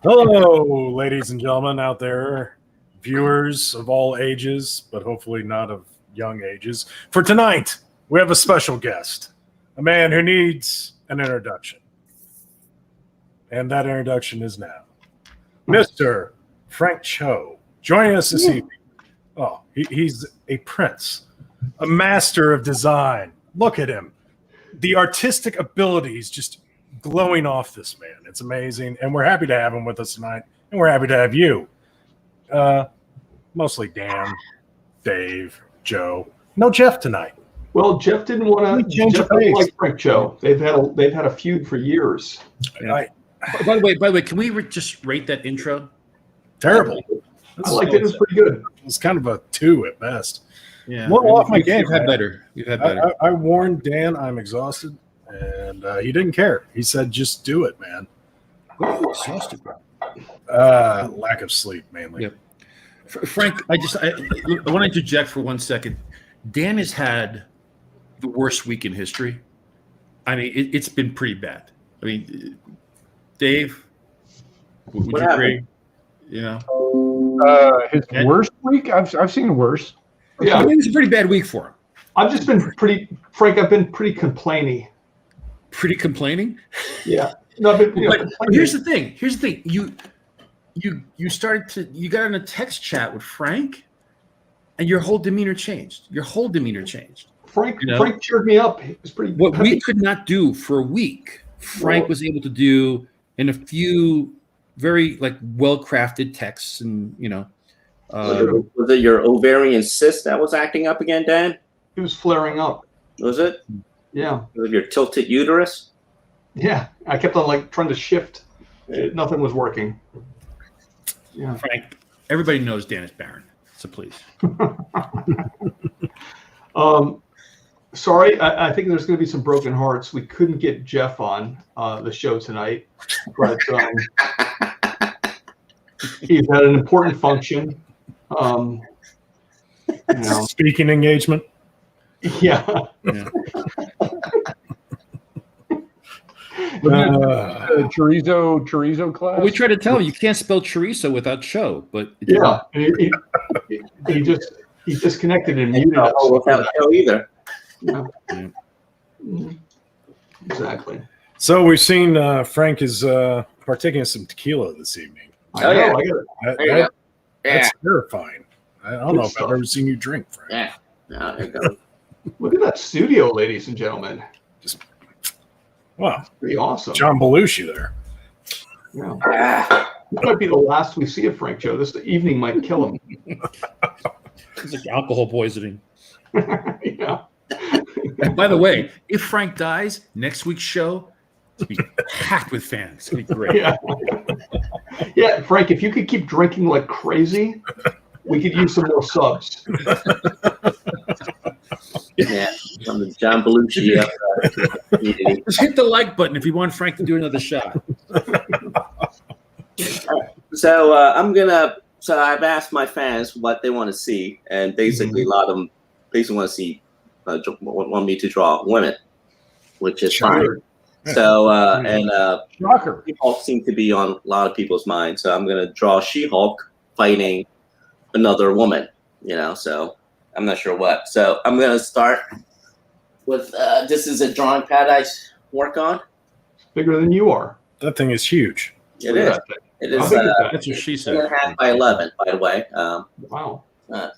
Hello, ladies and gentlemen out there, viewers of all ages, but hopefully not of young ages. For tonight, we have a special guest, a man who needs an introduction. And that introduction is now Mr. Frank Cho, joining us this evening. Oh, he's a prince, a master of design. Look at him. The artistic abilities just glowing off this man. It's amazing. And we're happy to have him with us tonight. And we're happy to have you. Mostly Dan, Dave, Joe. No Jeff tonight. Well, Jeff didn't want to. Jeff doesn't like Frank Cho. They've had a feud for years. Yeah. By the way, can we just rate that intro? Terrible. I liked it. It was pretty good. It's kind of a 2 at best. Yeah, a little off my game. You've had better. I warned Dan I'm exhausted, and he didn't care. He said, "Just do it, man." What are you exhausted, bro? Lack of sleep, mainly. Yep. Frank, I want to interject for 1 second. Dan has had the worst week in history. I mean, it's been pretty bad. I mean, Dave, would you agree? You know, his worst week. I've seen worse. Yeah, I mean, it's a pretty bad week for him. I've just been Frank. I've been pretty complainy. Pretty complaining. Yeah. No, but here's the thing. You got in a text chat with Frank, and your whole demeanor changed. Frank cheered me up. It was pretty. What we could not do for a week, Frank was able to do in a few very well-crafted texts, and was it your ovarian cyst that was acting up again, Dan? It was flaring up. Was it? Yeah. Was it your tilted uterus? Yeah, I kept on trying to shift. Nothing was working. Yeah. Frank, everybody knows Dan is barren, so please. Sorry, I think there's going to be some broken hearts. We couldn't get Jeff on the show tonight, but he's had an important function. Speaking engagement. Yeah. Chorizo class. Well, we try to tell him you can't spell chorizo without Cho, but yeah, he disconnected and muted us. Without Cho either. Yeah. Exactly. So we've seen Frank is partaking of some tequila this evening. I know. That's terrifying. I don't know if I've ever seen you drink, Frank. Yeah. No, there you go. Look at that studio, ladies and gentlemen. Wow. Pretty awesome. John Belushi there. Yeah. This might be the last we see of Frank Cho. This evening might kill him. it's like alcohol poisoning. Yeah. And by the way, if Frank dies, next week's show will be packed with fans. It'll be great. Yeah. Yeah, Frank, if you could keep drinking like crazy, we could use some more subs. Yeah, from the John Belushi. Just hit the like button if you want Frank to do another shot. So I've asked my fans what they want to see, and basically a lot of them basically want to see want me to draw women, which is fine. So She-Hulk seemed to be on a lot of people's minds, so I'm gonna draw She-Hulk fighting another woman. So I'm not sure what. So I'm gonna start with this is a drawing pad I work on. It's bigger than you are. That thing is huge. It is. It is. That's what she said. 2.5 by 11, by the way. Wow. No,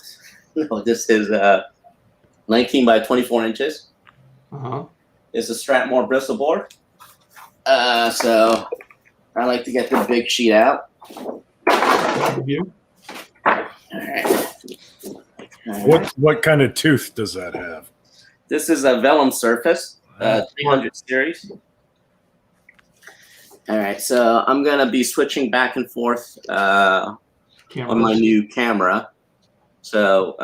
this is 19 by 24 inches. Uh-huh. It's a Stratmore bristle board. So I like to get the big sheet out. You? All right. What kind of tooth does that have? This is a vellum surface, 300 series. All right, so I'm gonna be switching back and forth on my new camera. So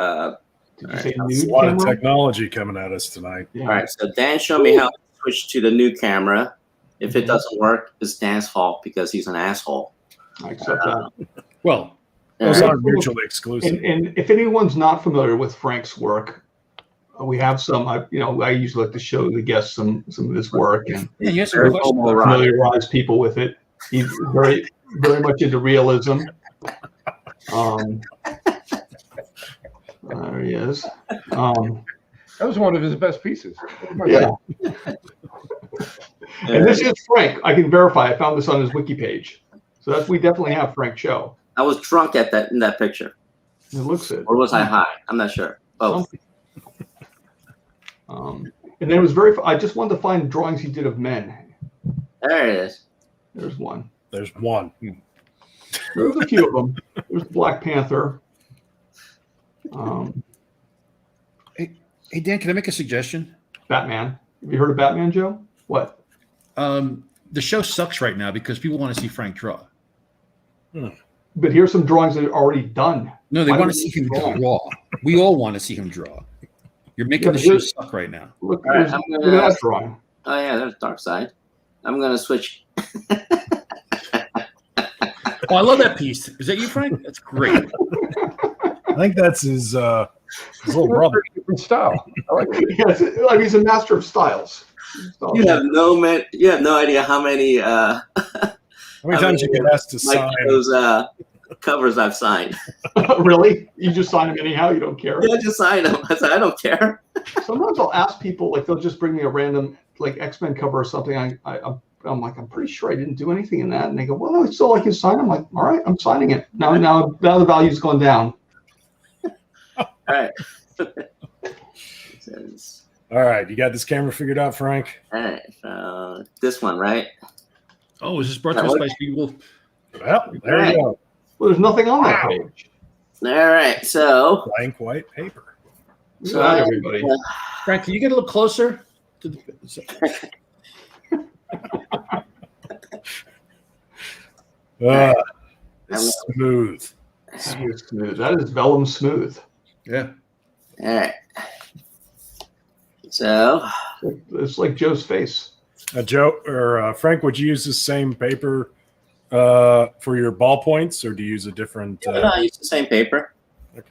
That's a lot of technology coming at us tonight. All right, so Dan showed me how to switch to the new camera. If it doesn't work, it's Dan's fault because he's an asshole. I accept that. Well, those aren't mutually exclusive. And if anyone's not familiar with Frank's work, we have some. I usually like to show the guests some of his work and yes, familiarize people with it. He's very, very much into realism. There he is. That was one of his best pieces. Yeah. And this is Frank. I can verify. I found this on his wiki page. So we definitely have Frank Cho. I was drunk in that picture. It looks it. Or was I high? I'm not sure. Both. And then it was I just wanted to find drawings he did of men. There it is. There's one. There's one. There's a few of them. There's Black Panther. Hey, Dan, can I make a suggestion? Batman. Have you heard of Batman, Joe? What? The show sucks right now because people want to see Frank draw. But here's some drawings that are already done. No, they Why want to don't see you him draw. We all want to see him draw. You're making Yeah, the show here's- suck right now. Look, All right, look I'm at gonna- that drawing. Oh yeah, there's Dark Side. I'm gonna switch. Oh, I love that piece. Is that you, Frank? That's great. I think that's his little brother. Different style. I like it. Yes, like he's a master of styles. You have no idea how many How many times you get asked to sign? those covers I've signed. Really? You just sign them anyhow? You don't care? Yeah, I just signed them. I said I don't care. Sometimes I'll ask people, like they'll just bring me a random like X-Men cover or something. I'm like, I'm pretty sure I didn't do anything in that. And they go, well, I still like you sign. I'm like, all right, I'm signing it. Now the value's gone down. All right. All right, you got this camera figured out, Frank? All right. This one, right? Oh, is this brought to us by people? Well, there you go. Well, there's nothing on that page. All right. So, Blank white paper. So not everybody. Frank, can you get a little closer to the? Smooth. Smooth. That is vellum smooth. Yeah. all right. So, It's like Joe's face. Joe or Frank, would you use the same paper for your ballpoints, or do you use a different? no, I use the same paper. Okay.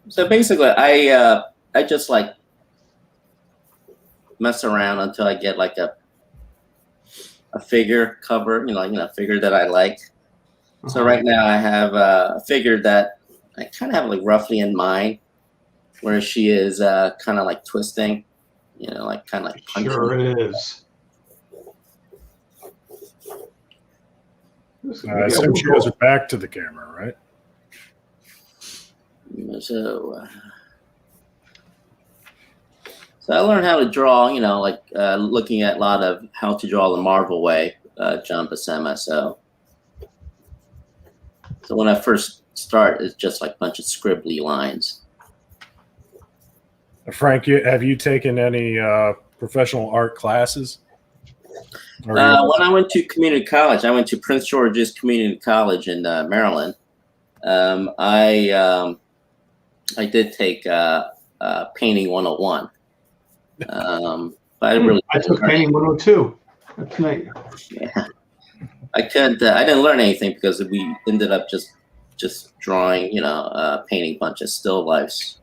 So basically, I just like mess around until I get like a figure cover, figure that I like. So right now I have a figure that I kind of have like roughly in mind, where she is kind of like twisting, like kind of like punching. Sure it is. I assume she has her back to the camera, right? So I learned how to draw, looking at a lot of How to Draw the Marvel Way, John Buscema. So when I first start, it's just like a bunch of scribbly lines. Frank, have you taken any professional art classes? When I went to community college, I went to Prince George's Community College in Maryland. I did take painting 101. But I took painting 102. That's nice. Yeah, I didn't learn anything because we ended up just drawing, painting a bunch of still lifes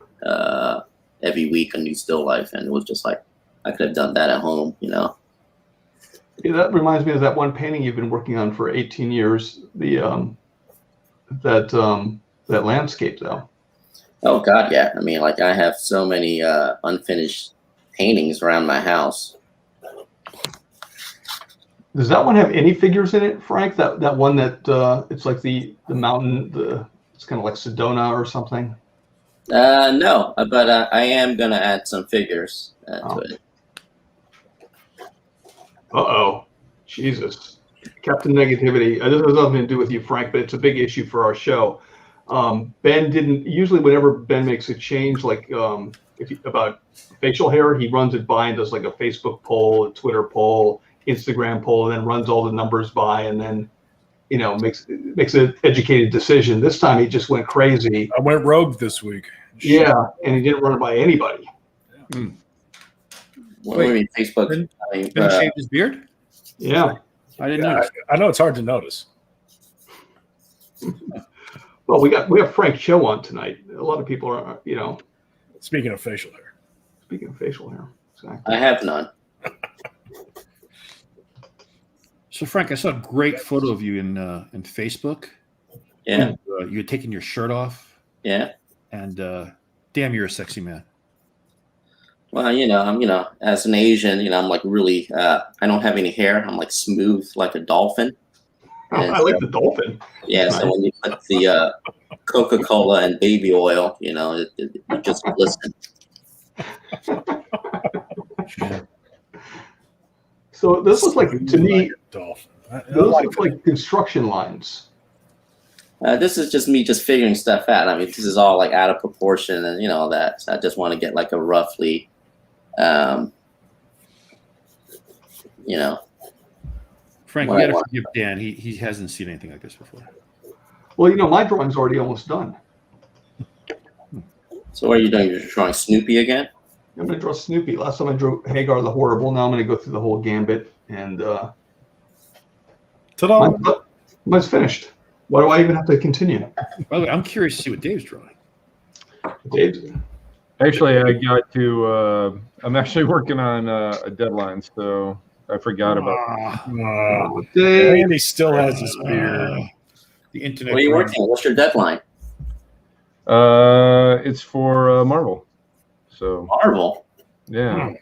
every week, a new still life, and it was just like I could have done that at home, Yeah, that reminds me of that one painting you've been working on for 18 years. That landscape, though. Oh God, yeah. I mean, like I have so many unfinished paintings around my house. Does that one have any figures in it, Frank? That one that it's like the mountain, it's kind of like Sedona or something. No, but I am gonna add some figures to it. Uh-oh. Jesus. Captain Negativity. This has nothing to do with you, Frank, but it's a big issue for our show. Ben didn't, usually whenever Ben makes a change, like about facial hair, he runs it by and does like a Facebook poll, a Twitter poll, Instagram poll, and then runs all the numbers by and then, makes an educated decision. This time he just went crazy. I went rogue this week. Yeah, and he didn't run it by anybody. Yeah. What do you mean, Facebook? Ben I mean, shaved his beard? Yeah. I didn't know. I know it's hard to notice. Well, we have Frank Cho on tonight. A lot of people are, Speaking of facial hair. speaking of facial hair. Exactly. I have none. So, Frank, I saw a great photo of you in Facebook. Yeah, You had taken your shirt off, yeah. and damn, you're a sexy man. Well, I'm, as an Asian, I'm like really, I don't have any hair. I'm like smooth like a dolphin. And I like the dolphin. yeah, That's so nice. when you put the Coca-Cola and baby oil, it just glistens. So this looks like, to me, a dolphin. those look like construction lines. This is just me just figuring stuff out. I mean, this is all like out of proportion and that. So I just want to get like a roughly, Frank, What you I got to want. forgive Dan. He hasn't seen anything like this before. Well, my drawing's already almost done. So what are you doing? You're drawing Snoopy again? I'm going to draw Snoopy. Last time I drew Hagar the Horrible. Now I'm going to go through the whole gambit. And Ta-da! mine's finished. Why do I even have to continue? By the way, I'm curious to see what Dave's drawing. Dave? Actually, I got to. I'm actually working on a deadline, so I forgot about. Dave. Andy still has his beard. The internet. What are you working on? What's your deadline? It's for Marvel. So Marvel. yeah,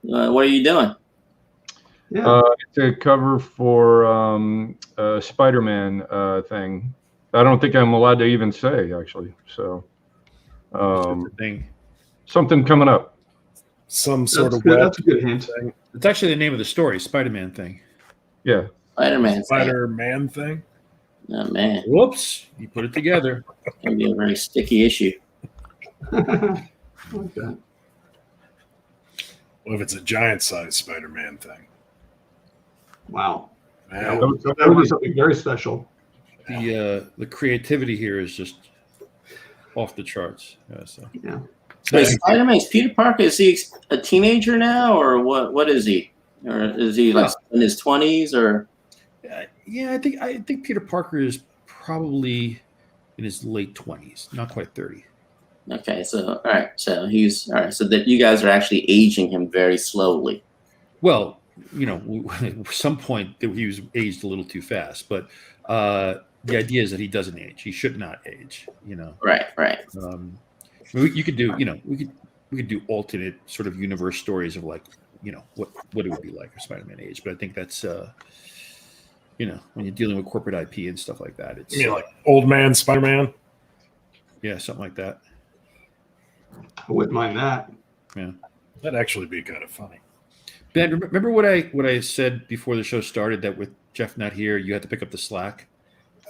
What are you doing? Yeah. it's a cover for Spider-Man thing. I don't think I'm allowed to even say actually. So thing. something coming up. Some sort That's of good. web That's a good hint. thing. It's actually the name of the story, Spider-Man thing. Yeah. Spider-Man. Spider-Man thing. Oh man, Whoops! You put it together. it's gonna be a very sticky issue. Okay. What if it's a giant-sized Spider-Man thing? Wow. Man, That would be something very special. The creativity here is just off the charts. So. Yeah. Wait, Spider-Man's Peter Parker, is he a teenager now, or what is he? Or is he like in his 20s, or? Yeah, I think Peter Parker is probably in his late 20s, not quite 30. Okay, so all right, so he's all right. So that you guys are actually aging him very slowly. Well, at some point he was aged a little too fast, but the idea is that he doesn't age. He should not age. Right. You could do, we could do alternate sort of universe stories of like, what it would be like if Spider-Man age. But I think that's, when you're dealing with corporate IP and stuff like that, it's you mean like old man Spider-Man? yeah, something like that. I wouldn't mind that. Yeah. That'd actually be kind of funny. Ben, remember what I said before the show started, that with Jeff not here, you had to pick up the slack?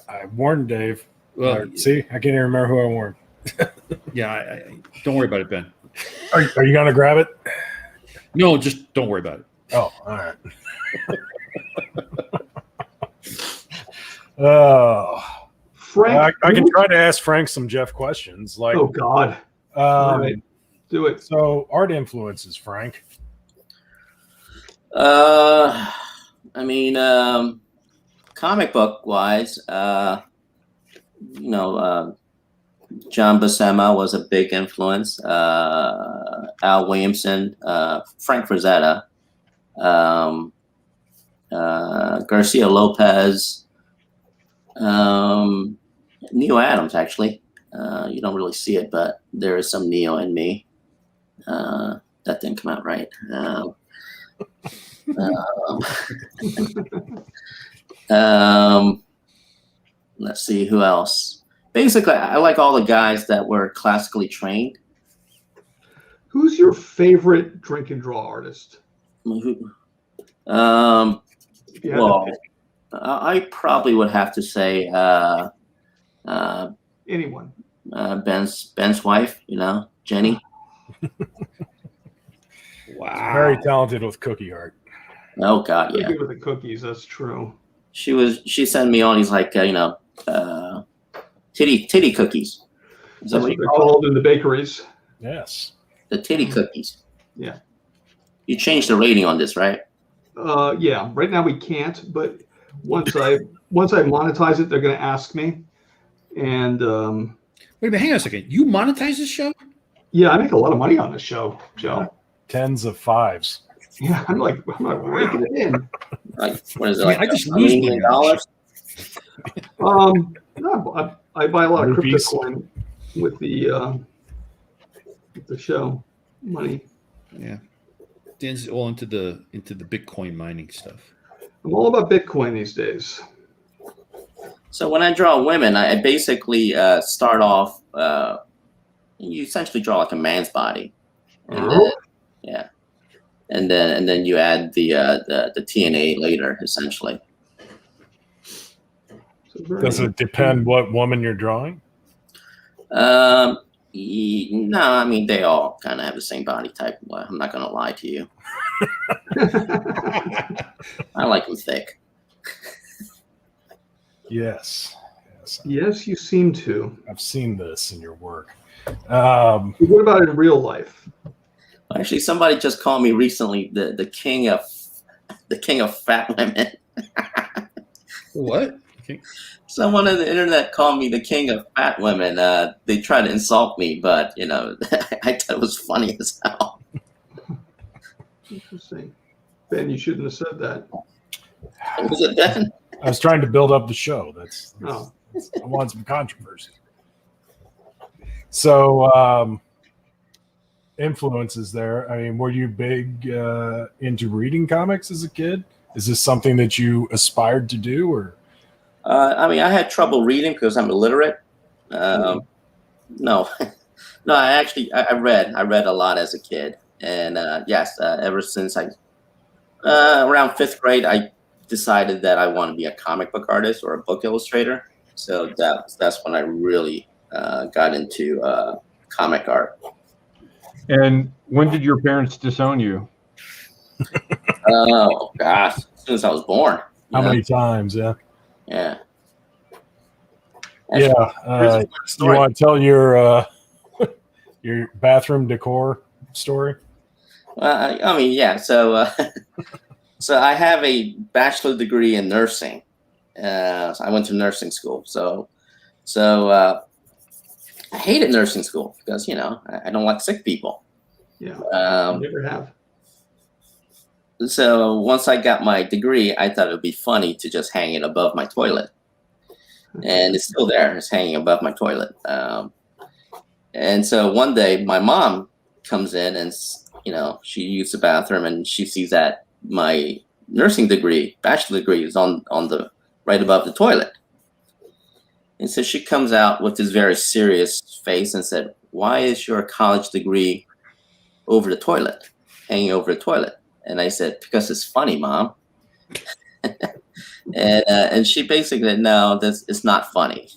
I warned Dave. Well, See, I can't even remember who I warned. yeah, I don't worry about it, Ben. Are you going to grab it? No, just don't worry about it. Oh, all right. Oh, Frank. I can try to ask Frank some Jeff questions. Like, Oh God. All right. Do it. So, art influences, Frank. I mean, comic book wise, John Buscema was a big influence. Al Williamson, Frank Frazetta, Garcia Lopez, Neo Adams. Actually, you don't really see it, but there is some Neo in me. That didn't come out right. Let's see who else. Basically, I like all the guys that were classically trained. Who's your favorite drink and draw artist? If you had to Well, pick. I probably would have to say anyone. Ben's wife, Jenny. Wow. Very talented with cookie art. Oh God, Pretty yeah. good with the cookies. That's true. She sent me all these like titty cookies. Is that That's what what you they're call called in the bakeries. Yes. it? The titty cookies. Yeah. You changed the rating on this, right? Yeah. Right now we can't, but once I monetize it, they're going to ask me. And Wait a minute, hang on a second. You monetize this show? yeah, I make a lot of money on this show, Joe. Tens of fives. Yeah, I'm like raking it in. Like, what is it? I mean, Like I just $1 lose million money on this No, I buy a lot of crypto Rupees. coin with the show money. Yeah, Dan's all into the Bitcoin mining stuff. I'm all about Bitcoin these days. So when I draw women, I basically start off. You essentially draw like a man's body, and then, yeah, and then you add the TNA later, essentially. So Does it depend what woman you're drawing? No, I mean they all kind of have the same body type. Well, I'm not gonna lie to you. I like them thick. Yes. Yes, you seem to. I've seen this in your work. What about in real life? Actually, somebody just called me recently the king of fat women. What? Okay. Someone on the internet called me the king of fat women. They tried to insult me, but I thought it was funny as hell. Interesting. Ben, you shouldn't have said that. Was it Ben? I was trying to build up the show. Oh. I want some controversy. So, influences there. I mean, were you big into reading comics as a kid? Is this something that you aspired to do, or? I mean, I had trouble reading because I'm illiterate. No, no. I read a lot as a kid, and yes, ever since around 5th grade, I decided that I want to be a comic book artist or a book illustrator. So that's when I really got into comic art. And when did your parents disown you? Oh gosh, as soon as I was born. How many times? Yeah. Yeah. Yeah. You Story. want to tell your bathroom decor story? I mean, yeah. So, so I have a bachelor degree in nursing. So I went to nursing school. So I hated nursing school because I don't like sick people. Yeah. Um, Never have. So once I got my degree, I thought it would be funny to just hang it above my toilet. And it's still there. It's hanging above my toilet. And so one day my mom comes in and, she used the bathroom and she sees that my nursing degree, bachelor degree, is on the right above the toilet. And so she comes out with this very serious face and said, "Why is your college degree over the toilet, hanging over the toilet?" And I said, "Because it's funny, Mom." And she basically said, "No, it's not funny,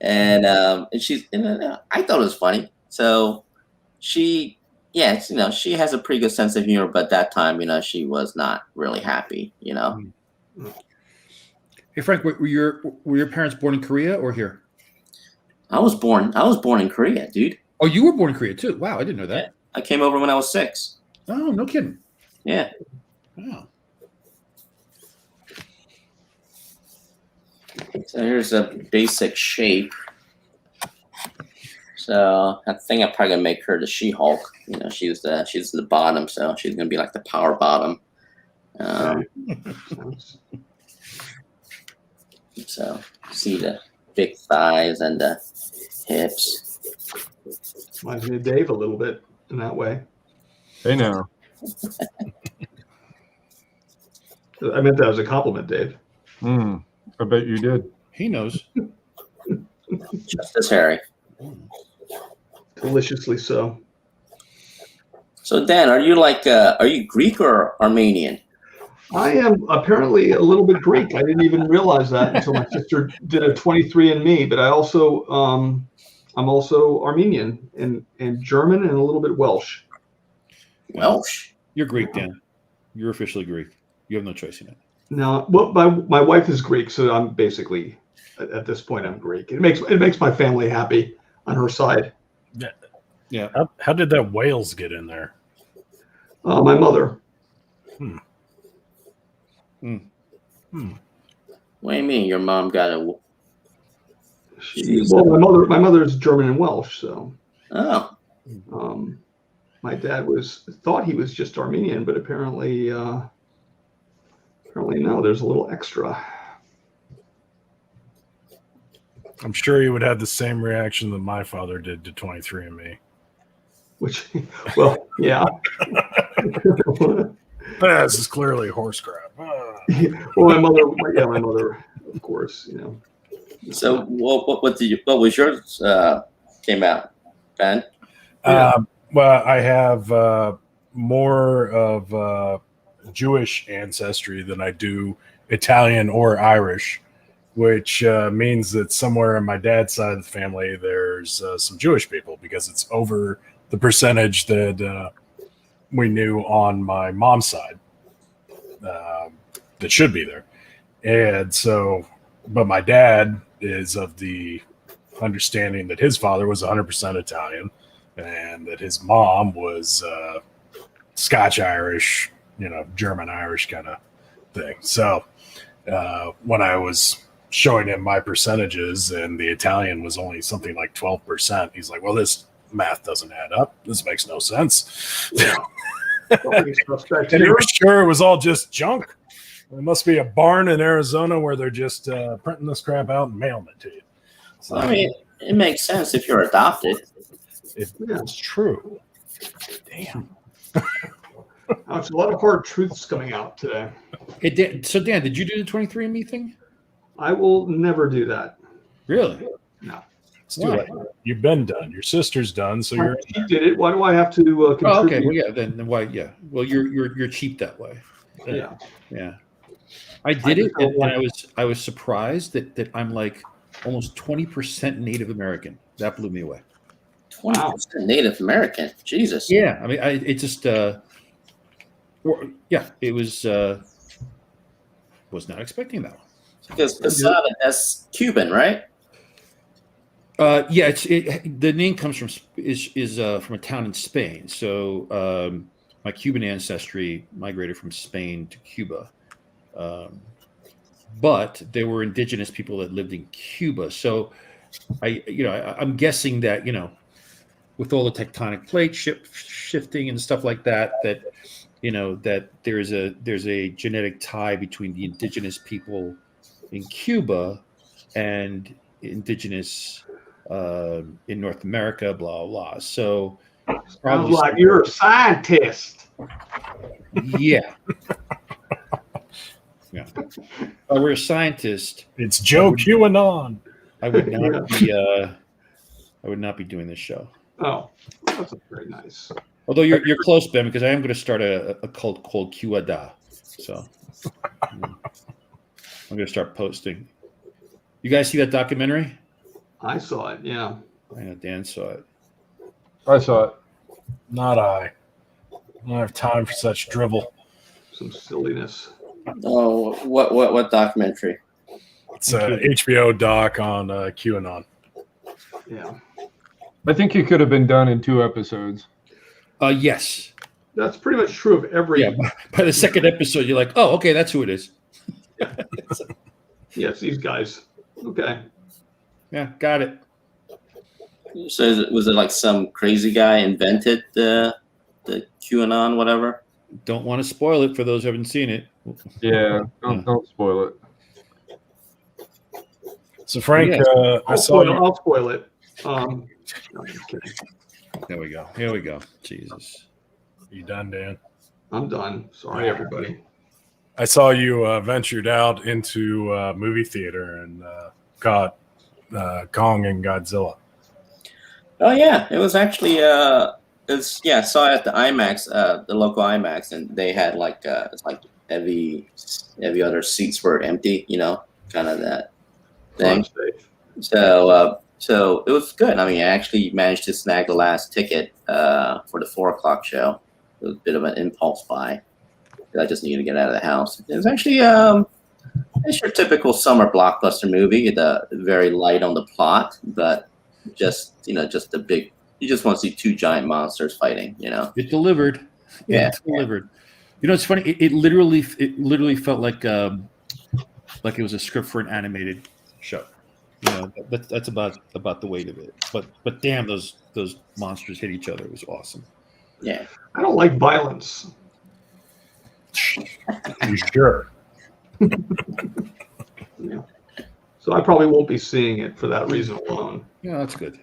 And she's, I thought it was funny. So she has a pretty good sense of humor, but that time, she was not really happy, Hey Frank, were your parents born in Korea or here? I was born in Korea, dude. Oh, you were born in Korea too. Wow, I didn't know that. I came over when I was 6. Oh, no kidding. Yeah. Wow. So here's a basic shape. So I think I'm probably gonna make her the She-Hulk. She's the bottom, so she's gonna be like the power bottom. So see the big thighs and the hips. Reminds me of Dave a little bit in that way. Hey now. I meant that as a compliment, Dave. I bet you did. He knows. Just as hairy. Deliciously so. So Dan, are you Greek or Armenian? I am apparently a little bit Greek. I didn't even realize that until my sister did a 23andMe. But I'm also Armenian and German and a little bit Welsh. Welsh. You're Greek, Dan. You're officially Greek. You have no choice in it. No, well, my wife is Greek, so I'm basically at this point I'm Greek. It makes my family happy on her side. Yeah. How did that Wales get in there? My mother. What do you mean your mom got a? My mother is German and Welsh, so. Oh. My dad thought he was just Armenian, but apparently no. There's a little extra. I'm sure he would have the same reaction that my father did to 23andMe. Which, well, yeah. This is clearly horse crap. Well, my mother, of course, you know. So what was yours came out, Ben? Well, I have more of Jewish ancestry than I do Italian or Irish, which means that somewhere on my dad's side of the family, there's some Jewish people because it's over the percentage that we knew on my mom's side that should be there. And so, but my dad is of the understanding that his father was 100% Italian and that his mom was Scotch Irish, German Irish kind of thing. So when I was showing him my percentages and the Italian was only something like 12%, he's like, well, this math doesn't add up. This makes no sense. And he was sure it was all just junk. There must be a barn in Arizona where they're just printing this crap out and mailing it to you. So, I mean, it makes sense if you're adopted. It's true. Damn. It's a lot of hard truths coming out today. So, Dan, did you do the 23andMe thing? I will never do that. Really? No. Let's do it. You've been done. Your sister's done, so you're. She did it. Why do I have to contribute? Oh, okay. Well, yeah. Then why? Yeah. Well, you're cheap that way. Yeah. Yeah. I did it, and I was surprised that I'm like almost 20% Native American. That blew me away. 20% Native American. Jesus. Yeah. I mean, it just it was not expecting that one. Because Posada, that's Cuban, right? Yeah, the name comes from from a town in Spain. So my Cuban ancestry migrated from Spain to Cuba, but there were indigenous people that lived in Cuba. So I'm guessing that with all the tectonic plate shifting and stuff like that, that there's a genetic tie between the indigenous people in Cuba and indigenous in North America, blah blah. So sounds like you're a scientist. Yeah. Yeah. If I were a scientist, it's Joe QAnon. I would not be. I would not be doing this show. Oh, that's very nice. Although you're close, Ben, because I am going to start a cult called QAda. So I'm going to start posting. You guys see that documentary? I saw it. Yeah. I know Dan saw it. I saw it. Not I. I don't have time for such drivel. Some silliness. Oh, what documentary? It's a HBO doc on QAnon. Yeah. I think it could have been done in 2 episodes. Yes. That's pretty much true of every. Yeah. By the second episode, you're like, oh, okay, that's who it is. Yes, these guys. Okay. Yeah, got it. So was it like some crazy guy invented the QAnon, whatever? Don't want to spoil it for those who haven't seen it. Yeah, don't spoil it. So Frank, I'll I saw you. I'll spoil it. No, I'm just kidding. Here we go. Jesus. You done, Dan? I'm done. Sorry, everybody. I saw you ventured out into movie theater and caught Kong and Godzilla. Oh yeah, it was actually I saw it at the IMAX, the local IMAX, and they had it's like every other seats were empty, kind of that thing. So it was good. I mean, I actually managed to snag the last ticket for the 4:00 show. It was a bit of an impulse buy. I just needed to get out of the house. It was actually it's your typical summer blockbuster movie. Very light on the plot, but just the big. You just want to see 2 giant monsters fighting. It delivered. Yeah, it delivered. It's funny. It literally felt like it was a script for an animated show. That's about the weight of it. But damn, those monsters hit each other. It was awesome. Yeah. I don't like violence. You sure? Yeah. So I probably won't be seeing it for that reason alone. Yeah, that's good.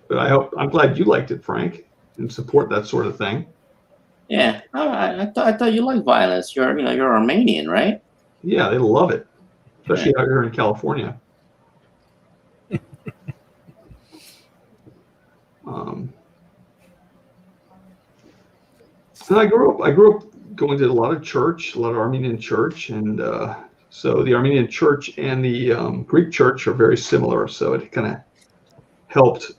But I'm glad you liked it, Frank, and support that sort of thing. Yeah. I thought you like violence. You're Armenian, right? Yeah, they love it, especially out here in California. And I grew up going to a lot of Armenian church, and so the Armenian church and the Greek church are very similar. So it kind of helped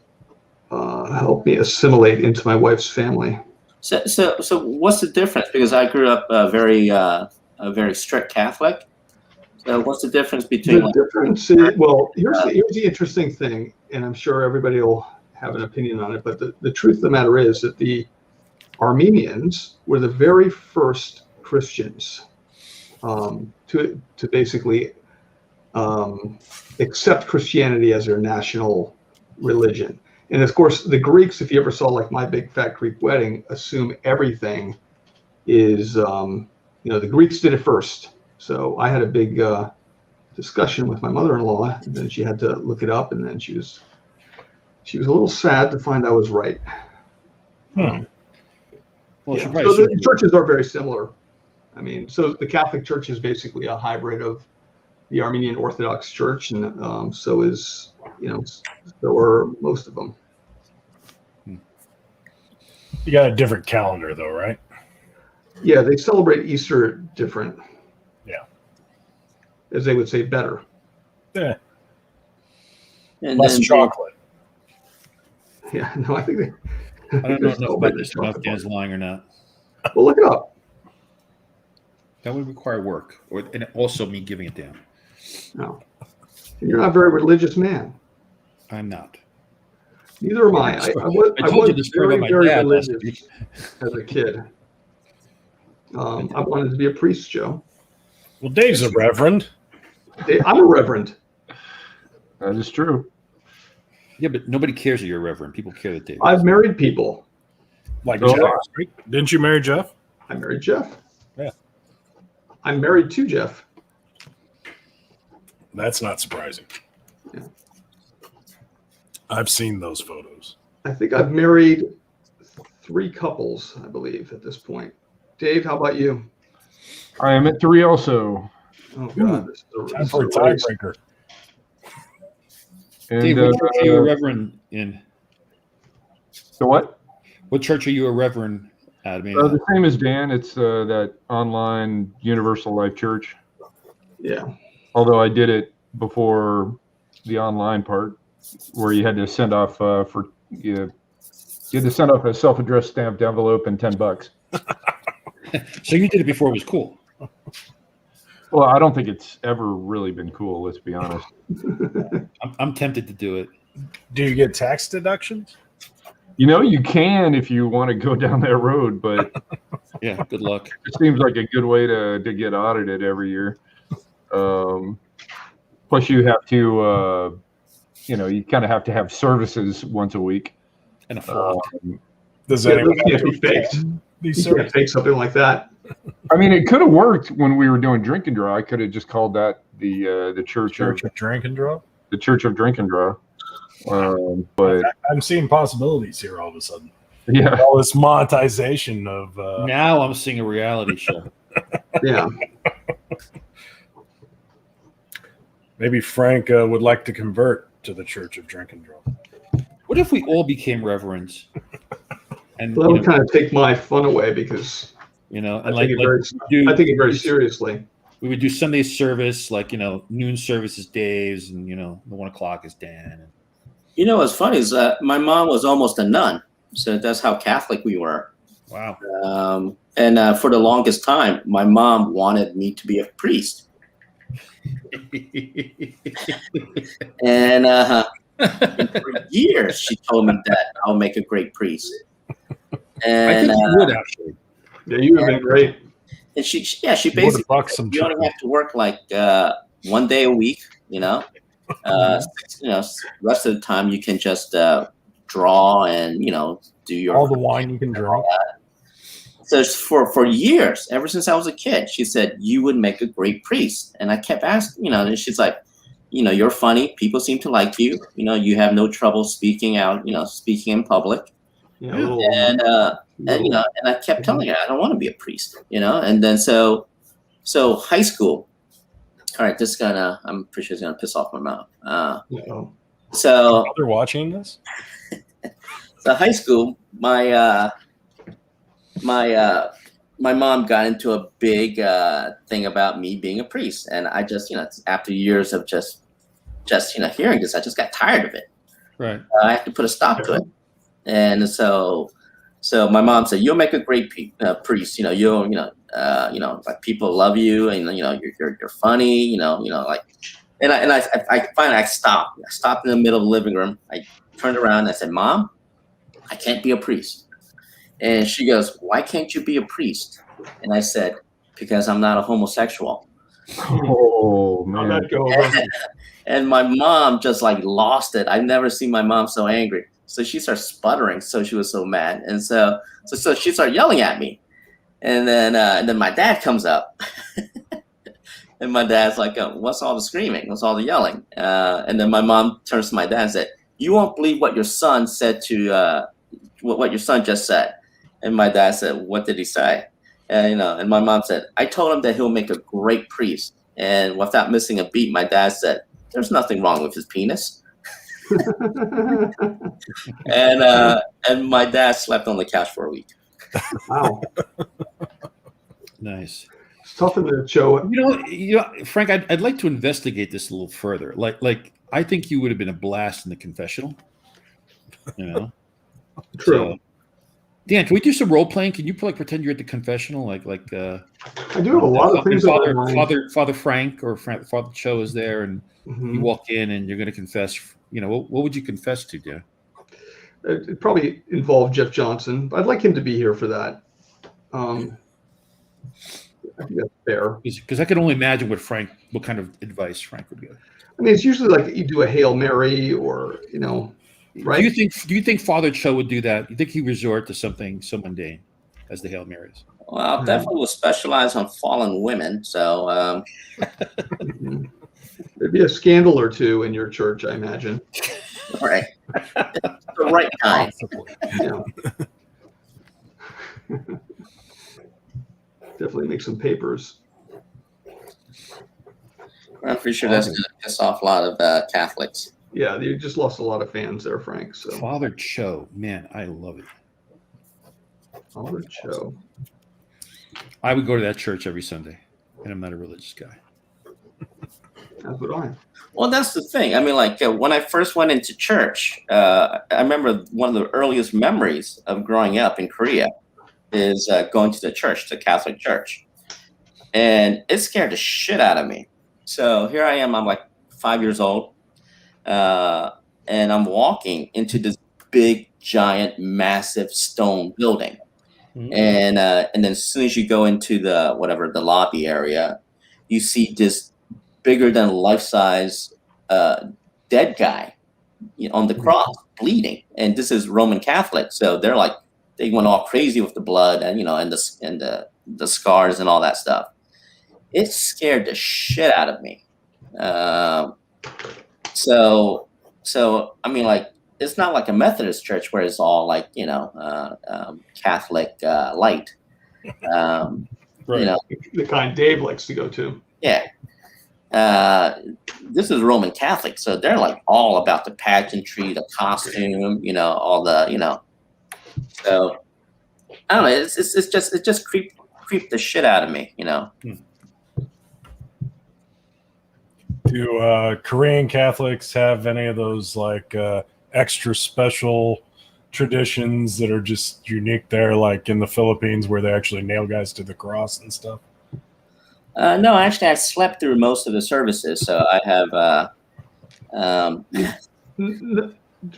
me assimilate into my wife's family. So what's the difference? Because I grew up a very strict Catholic. So what's the difference between? The difference is, well, here's the interesting thing, and I'm sure everybody will have an opinion on it. But the truth of the matter is that the Armenians were the very first Christians to basically accept Christianity as their national religion. And of course, the Greeks, if you ever saw like My Big Fat Greek Wedding, assume everything is, the Greeks did it first. So I had a big discussion with my mother-in-law, and then she had to look it up, and then she was a little sad to find I was right. Well, Yeah. So the churches are very similar. I mean, so the Catholic Church is basically a hybrid of the Armenian Orthodox Church, and so are most of them. You got a different calendar, though, right? Yeah, they celebrate Easter different. Yeah. As they would say, better. Yeah. And Less then chocolate. Yeah, no, I think they. I don't know enough about this, chocolate if Dan's lying or not. Well, look it up. That would require work, and also me giving it down. No. And you're not a very religious man. I'm not. Neither am I. I told you was the story very, about my very dad last religious week. as a kid. I wanted to be a priest, Joe. Well, Dave's a reverend. I'm a reverend. That is true. Yeah, but nobody cares that you're a reverend. People care that Dave. I've married people. Like Oh, Jeff, right? Didn't you marry Jeff? I married Jeff. Yeah. I'm married to Jeff. That's not surprising. Yeah. I've seen those photos. I think I've married 3 couples, I believe, at this point. Dave, how about you? I am at 3 also. Oh, God. This is Time for a tiebreaker. And Dave, what church are you a reverend in? the what? What church are you a reverend at? I mean, The same as Dan. It's that online Universal Life Church. Yeah. Although I did it before the online part, where you had to send off you had to send off a self-addressed stamped envelope and $10. so you did it before it was cool. Well, I don't think it's ever really been cool. Let's be honest. I'm tempted to do it. Do you get tax deductions? You can if you want to go down that road, but Yeah, good luck. it seems like a good way to get audited every year. Plus, you have to, you kind of have to have services once a week. And a flock. Does Yeah, anyone those have can't to be faked. attend these You can't services? fake something like that. I mean, it could have worked when we were doing Drink and Draw. I could have just called that the Church Church of Drink and Draw? the Church of Drink and Draw. But I'm seeing possibilities here all of a sudden. yeah, All this monetization of Now I'm seeing a reality show. Yeah. maybe Frank would like to convert to the Church of Drink and Draw. What if we all became reverends? And Well, that would kind of take my fun away because and I like, take do- it very seriously. we would do Sunday service, like noon service is Dave's, and the 1 o'clock is Dan. what's funny is that my mom was almost a nun, so that's how Catholic we were. Wow. And for the longest time, my mom wanted me to be a priest. And for years, she told me that I'll make a great priest. I And think you would actually. Yeah, you have been great. and she You would basically have bucked some you only have to work like 1 day a week, rest of the time you can just draw and do your All the wine you can drink. So for years, ever since I was a kid, she said, you would make a great priest. And I kept asking, and she's like, you're funny. People seem to like you. You have no trouble speaking out, speaking in public. Yeah, and I kept telling her, I don't want to be a priest, and then so high school. All right, I'm pretty sure it's gonna piss off my mom. So they're watching this. So high school, my mom got into a big thing about me being a priest, and I just after years of just hearing this, I just got tired of it. Right. I had to put a stop to it, and so my mom said, "You'll make a great priest. Like people love you, and you're funny. Like." And I finally stopped. I stopped in the middle of the living room. I turned around and I said, "Mom, I can't be a priest." And she goes, "Why can't you be a priest?" And I said, "Because I'm not a homosexual." Oh man! How'd that go? And my mom just like lost it. I've never seen my mom so angry. So she started sputtering. So she was so mad, and so she started yelling at me. And then my dad comes up, and my dad's like, "What's all the screaming? What's all the yelling?" And then my mom turns to my dad and said, "You won't believe what your son said to what your son just said." And my dad said, "What did he say?" And my mom said, "I told him that he'll make a great priest." And without missing a beat, my dad said, "There's nothing wrong with his penis." And my dad slept on the couch for a week. Wow. Nice. It's tough in the show. Frank, I'd like to investigate this a little further. Like I think you would have been a blast in the confessional. True. So, Dan, can we do some role playing? Can you pretend you're at the confessional, like I do have a lot of things on my mind. Father Frank or Father Cho is there, and you walk in and you're going to confess. What would you confess to, Dan? It probably involved Jeff Johnson. I'd like him to be here for that. I think that's fair. Because I can only imagine what kind of advice Frank would give. I mean, it's usually like you do a Hail Mary or, right? Do you think Father Cho would do that? You think he resort to something so mundane as the Hail Marys? Well, definitely will specialize on fallen women. So there'd be a scandal or two in your church, I imagine. right, the right kind. Yeah. Definitely make some papers. I'm pretty sure that's going to piss off a lot of Catholics. Yeah, you just lost a lot of fans there, Frank. So Father Cho, man, I love it. Father Cho. I would go to that church every Sunday, and I'm not a religious guy. As would I. Well, that's the thing. I mean, like when I first went into church, I remember one of the earliest memories of growing up in Korea is going to the church, the Catholic church. And it scared the shit out of me. So here I am, I'm like 5 years old. And I'm walking into this big, giant, massive stone building. Mm-hmm. And then as soon as you go into the lobby area, you see this bigger than life-size dead guy on the cross, bleeding. And this is Roman Catholic. So they went all crazy with the blood and the scars and all that stuff. It scared the shit out of me. So I mean, like, it's not like a Methodist church where it's all like Catholic light. Right. The kind Dave likes to go to. Yeah. This is Roman Catholic, so they're like all about the pageantry, the costume, all the. So I don't know. It just creeped the shit out of me, Do Korean Catholics have any of those like extra special traditions that are just unique there, like in the Philippines where they actually nail guys to the cross and stuff? No, actually, I slept through most of the services, so I have.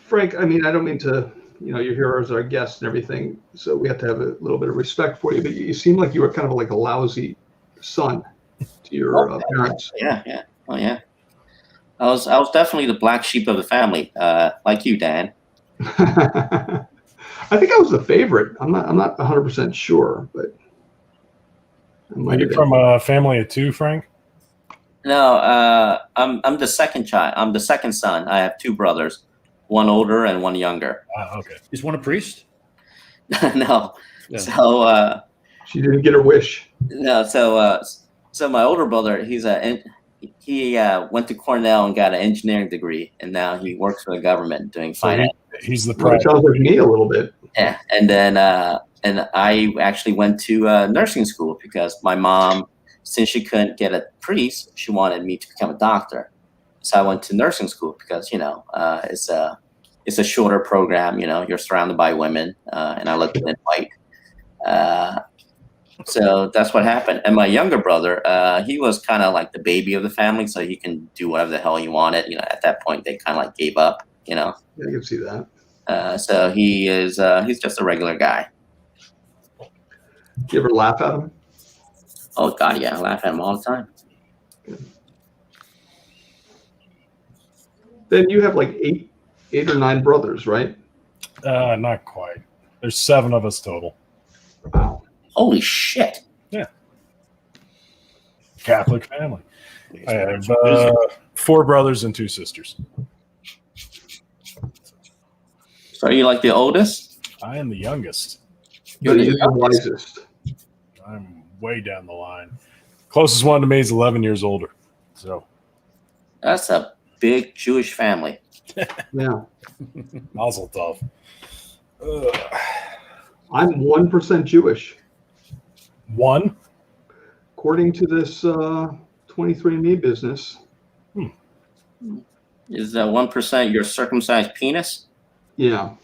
Frank, I mean, I don't mean to. You're here as our guest and everything, so we have to have a little bit of respect for you. But you seem like you were kind of like a lousy son to your parents. Yeah. Oh yeah. I was definitely the black sheep of the family, like you, Dan. I think I was the favorite. I'm not 100% sure, but I Are might you have from been. a family of two, Frank? No, I'm the second child. I'm the second son. I have two brothers, one older and one younger. Okay. Is one a priest? No, Yeah. so She didn't get her wish. no, so my older brother, he went to Cornell and got an engineering degree, and now he works for the government doing So finance. he's the Well, it private. sounds like me a little bit. Yeah, and then and I actually went to nursing school because my mom, since she couldn't get a priest, she wanted me to become a doctor. So I went to nursing school because it's a shorter program. You're surrounded by women, and I looked in white. So that's what happened. And my younger brother, he was kind of like the baby of the family, so he can do whatever the hell he wanted. At that point, they kind of like gave up. Yeah, I can see that. So he's just a regular guy. You ever laugh at him? Oh God, yeah, I laugh at him all the time. Then you have like eight or nine brothers, right? Not quite. There's 7 of us total. Wow. Holy shit! Catholic family. I have 4 brothers and 2 sisters. So are you like the oldest? I am the youngest. You're the the wisest. I'm way down the line. Closest one to me is 11 years older. So That's a big Jewish family. Yeah. mazel tov. I'm 1% Jewish. 1? According to this 23andMe business. Is 1% your circumcised penis? Yeah.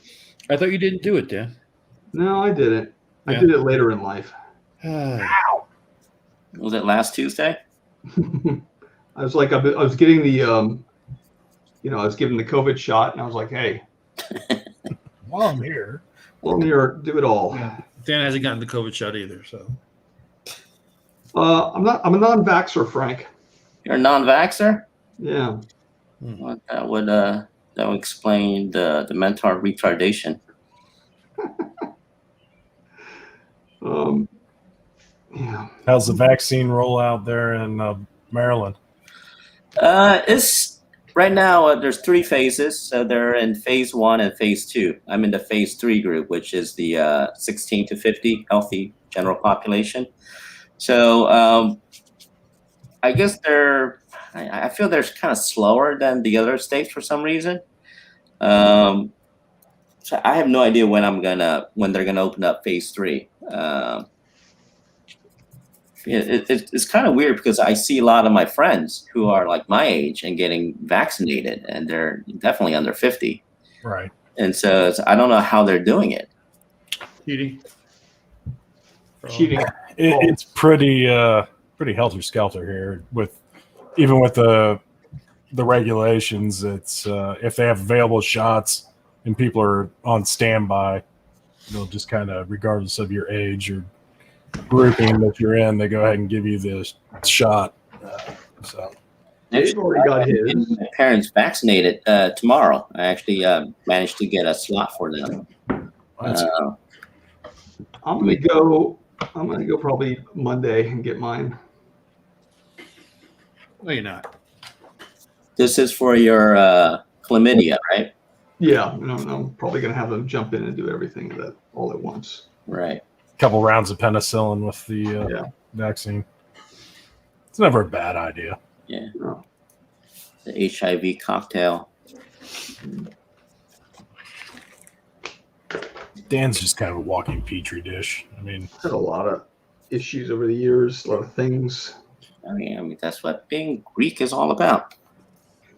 I thought you didn't do it, Dan. No, I did it. I Yeah. did it later in life. Was it last Tuesday? I was like, I was getting the, I was given the COVID shot, and I was like, hey, While I'm here. well, here, do it all. Dan hasn't gotten the COVID shot either, so. I'm a non-vaxxer, Frank. You're a non-vaxxer? Yeah. Well, that would explain the mental retardation. Yeah. How's the vaccine rollout there in Maryland? It's right now. There's 3 phases, so they're in phase 1 and phase 2. I'm in the phase 3 group, which is the 16 to 50 healthy general population. So I guess I feel they're kind of slower than the other states for some reason. So I have no idea when they're gonna open up phase 3. It's kind of weird because I see a lot of my friends who are like my age and getting vaccinated, and they're definitely under 50. Right. And so I don't know how they're doing it. Cheating. Cheating. It's pretty helter skelter here even with the regulations. It's if they have available shots and people are on standby, they'll just kind of, regardless of your age or grouping that you're in, they go ahead and give you the shot. So They've already got his. My parents vaccinated tomorrow. I actually managed to get a slot for them. I'm gonna go probably Monday and get mine. No, you're not. This is for your chlamydia, right? Yeah, I'm probably gonna have them jump in and do everything all at once. Right. a couple rounds of penicillin with the vaccine. It's never a bad idea. Yeah. No. The HIV cocktail. Dan's just kind of a walking petri dish. I mean, Had a lot of issues over the years, a lot of things. I mean, that's what being Greek is all about.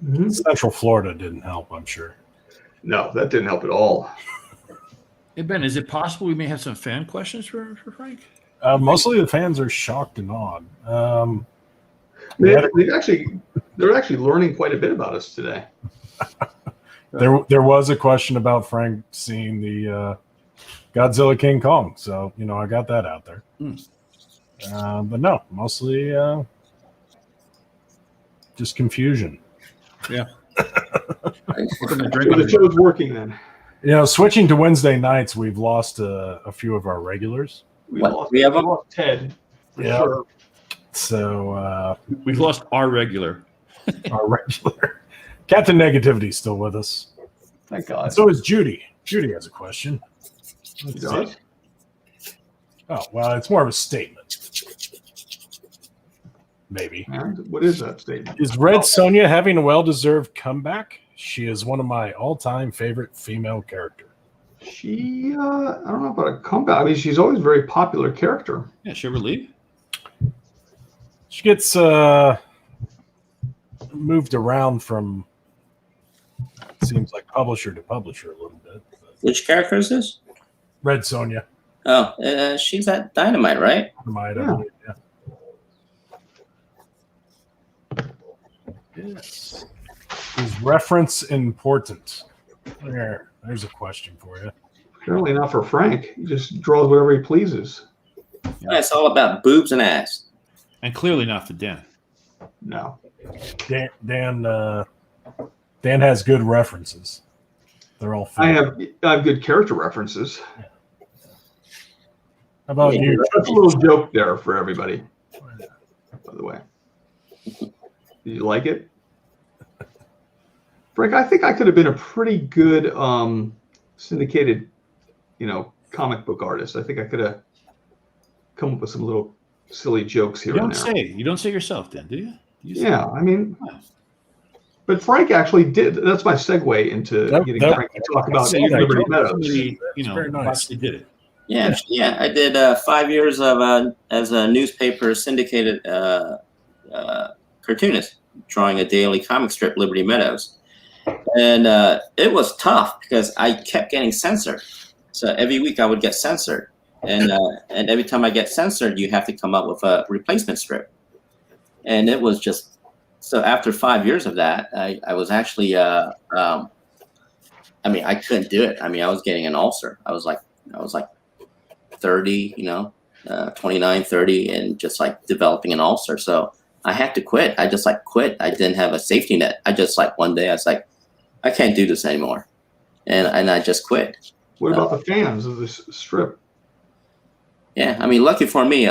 Mm-hmm. Central Florida didn't help, I'm sure. No, that didn't help at all. Hey, Ben, is it possible we may have some fan questions for Frank? Mostly the fans are shocked and awed. They're actually learning quite a bit about us today. There was a question about Frank seeing the Godzilla King Kong, so I got that out there. But no, mostly just confusion. Yeah. The show's working then. Switching to Wednesday nights, we've lost a few of our regulars. We What, lost, 3 of we them? lost Ted, for Yeah. sure. So We've lost our regular. our regular Captain Negativity is still with us. Thank God. So is Judy. Judy has a question. He does? Oh, well, it's more of a statement. Maybe. And what is that statement? Is Red Sonja having a well-deserved comeback? She is one of my all-time favorite female characters. She, I don't know about a comeback. I mean, she's always a very popular character. Yeah, she ever leave? She gets moved around from, seems like publisher to publisher a little bit. Which character is this? Red Sonja. Oh, she's at Dynamite, right? Might Yeah. believe, yeah. Yes. Is reference important? There's a question for you. Apparently not for Frank. He just draws whatever he pleases. Yeah, it's all about boobs and ass. And clearly not for Dan. No. Dan has good references. They're all I fun. have good character references. How about you? That's a little joke there for everybody, by the way. Did you like it? Frank, I think I could have been a pretty good syndicated, comic book artist. I think I could have come up with some little silly jokes here and there. You don't say yourself, Dan, do you? Yeah, I mean, but Frank actually did. That's my segue into getting Frank to talk about Liberty Meadows. Very nice. Actually did it. Yeah. I did 5 years of as a newspaper syndicated cartoonist, drawing a daily comic strip, Liberty Meadows, and it was tough because I kept getting censored. So every week I would get censored, and every time I get censored, you have to come up with a replacement strip, and it was just so. After 5 years of that, I was actually I couldn't do it. I mean, I was getting an ulcer. I was like 30, 29, 30, and just like developing an ulcer. So I had to quit. I just quit. I didn't have a safety net. I just one day I was like, I can't do this anymore. And I just quit. What about the fans of this strip? Yeah. I mean, lucky for me,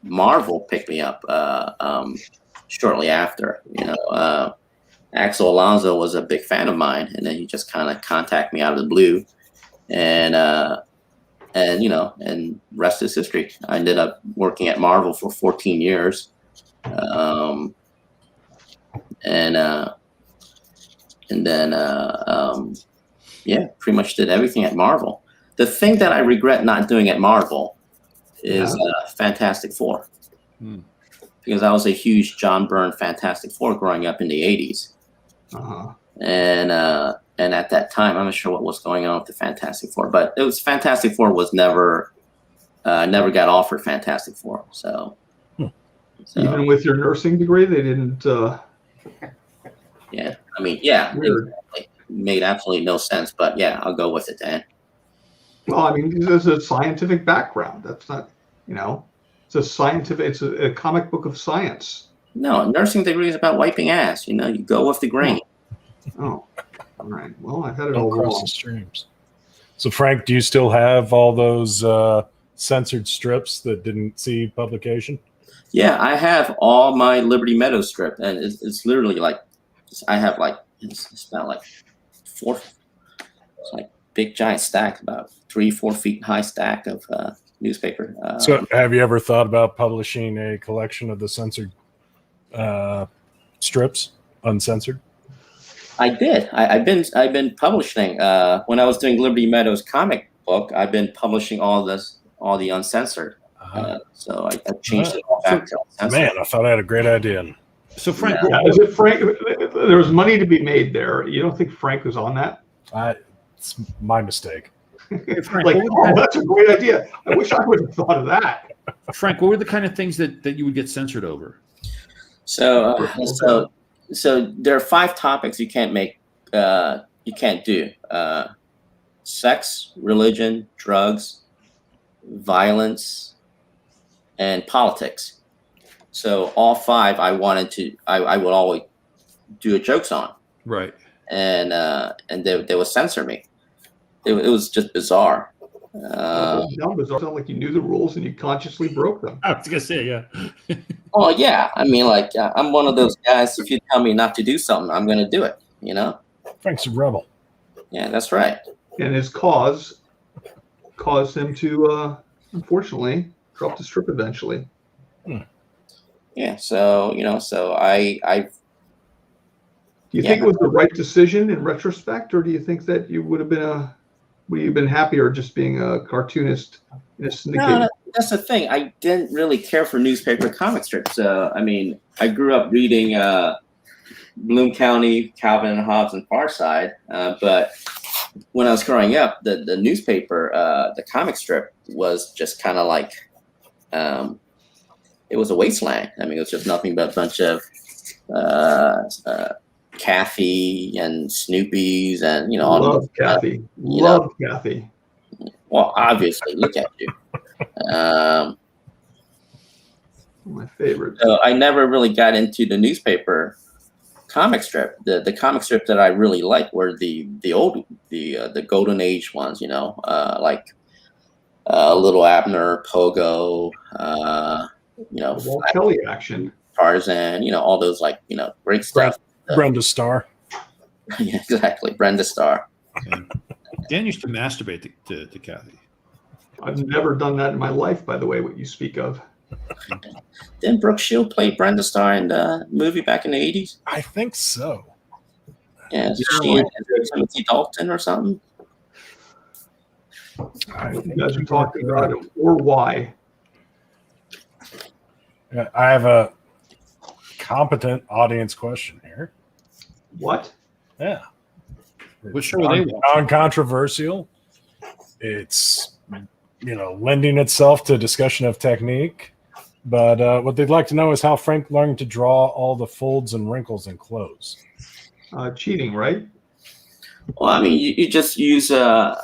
Marvel picked me up shortly after, Axel Alonso was a big fan of mine, and then he just kind of contacted me out of the blue, and rest is history. I ended up working at Marvel for 14 years. Pretty much did everything at Marvel. The thing that I regret not doing at Marvel is Fantastic Four. Because I was a huge John Byrne Fantastic Four growing up in the 80s. Uh-huh. And at that time, I'm not sure what was going on with the Fantastic Four, but it was Fantastic Four was never got offered Fantastic Four. So Even with your nursing degree, they didn't. Yeah, I mean, yeah, Weird. it made absolutely no sense, but yeah, I'll go with it, Dan. Well, I mean, there's a scientific background. That's not, it's a scientific. It's a comic book of science. No, nursing degree is about wiping ass. You go with the grain. Oh, all right. Well, I've had it Don't all cross wrong. the streams. So, Frank, do you still have all those censored strips that didn't see publication? Yeah, I have all my Liberty Meadows strip, and it's literally I have it's about 4. It's big giant stack, about 3-4 feet high stack of newspaper. So, have you ever thought about publishing a collection of the censored strips, uncensored? I did. I've been publishing. When I was doing Liberty Meadows comic book, I've been publishing all the uncensored. So I changed it all back to uncensored. Man, I thought I had a great idea. So Frank, Yeah, is it Frank? There was money to be made there. You don't think Frank was on that? It's my mistake. Frank, That's a great idea. I wish I would have thought of that. Frank, what were the kind of things that you would get censored over? So there are 5 topics you can't do: sex, religion, drugs, violence, and politics. So all 5 I would always do jokes on. Right. And they would censor me. it was just bizarre. It sounded like you knew the rules and you consciously broke them. I was gonna say, yeah. Oh yeah, I mean, like I'm one of those guys. If you tell me not to do something, I'm going to do it. You know? Frank's a rebel. Yeah, that's right. And his cause caused him to, unfortunately, drop the strip eventually. Yeah. So I Do you think it was the right decision in retrospect, or do you think that you would you been happier just being a cartoonist in a syndicated? No, that's the thing. I didn't really care for newspaper comic strips. I mean, I grew up reading Bloom County, Calvin and Hobbes, and Far Side. But when I was growing up, the newspaper, the comic strip was just kind of like, it was a wasteland. I mean, it was just nothing but a bunch of Kathy and Snoopy's and Love Kathy. Love Kathy. Well, obviously, look at you. My favorite. So I never really got into the newspaper comic strip. The comic strip that I really liked were the golden age ones. Like Little Abner, Pogo. Walt Kelly action. Tarzan. All those great stuff. Brenda Starr. Yeah, exactly. Brenda Starr. Yeah. Dan used to masturbate to Kathy. I've never done that in my life, by the way, what you speak of. Didn't Brooke Shield play Brenda Starr in the movie back in the 80s? I think so. Yeah, she and Timothy Dalton or something. You guys are talking about it, or why? I have a competent audience question here. What? Yeah. What show are they watching? Non-controversial. It's, lending itself to discussion of technique. But what they'd like to know is how Frank learned to draw all the folds and wrinkles in clothes. Cheating, right? Well, I mean, you just use, I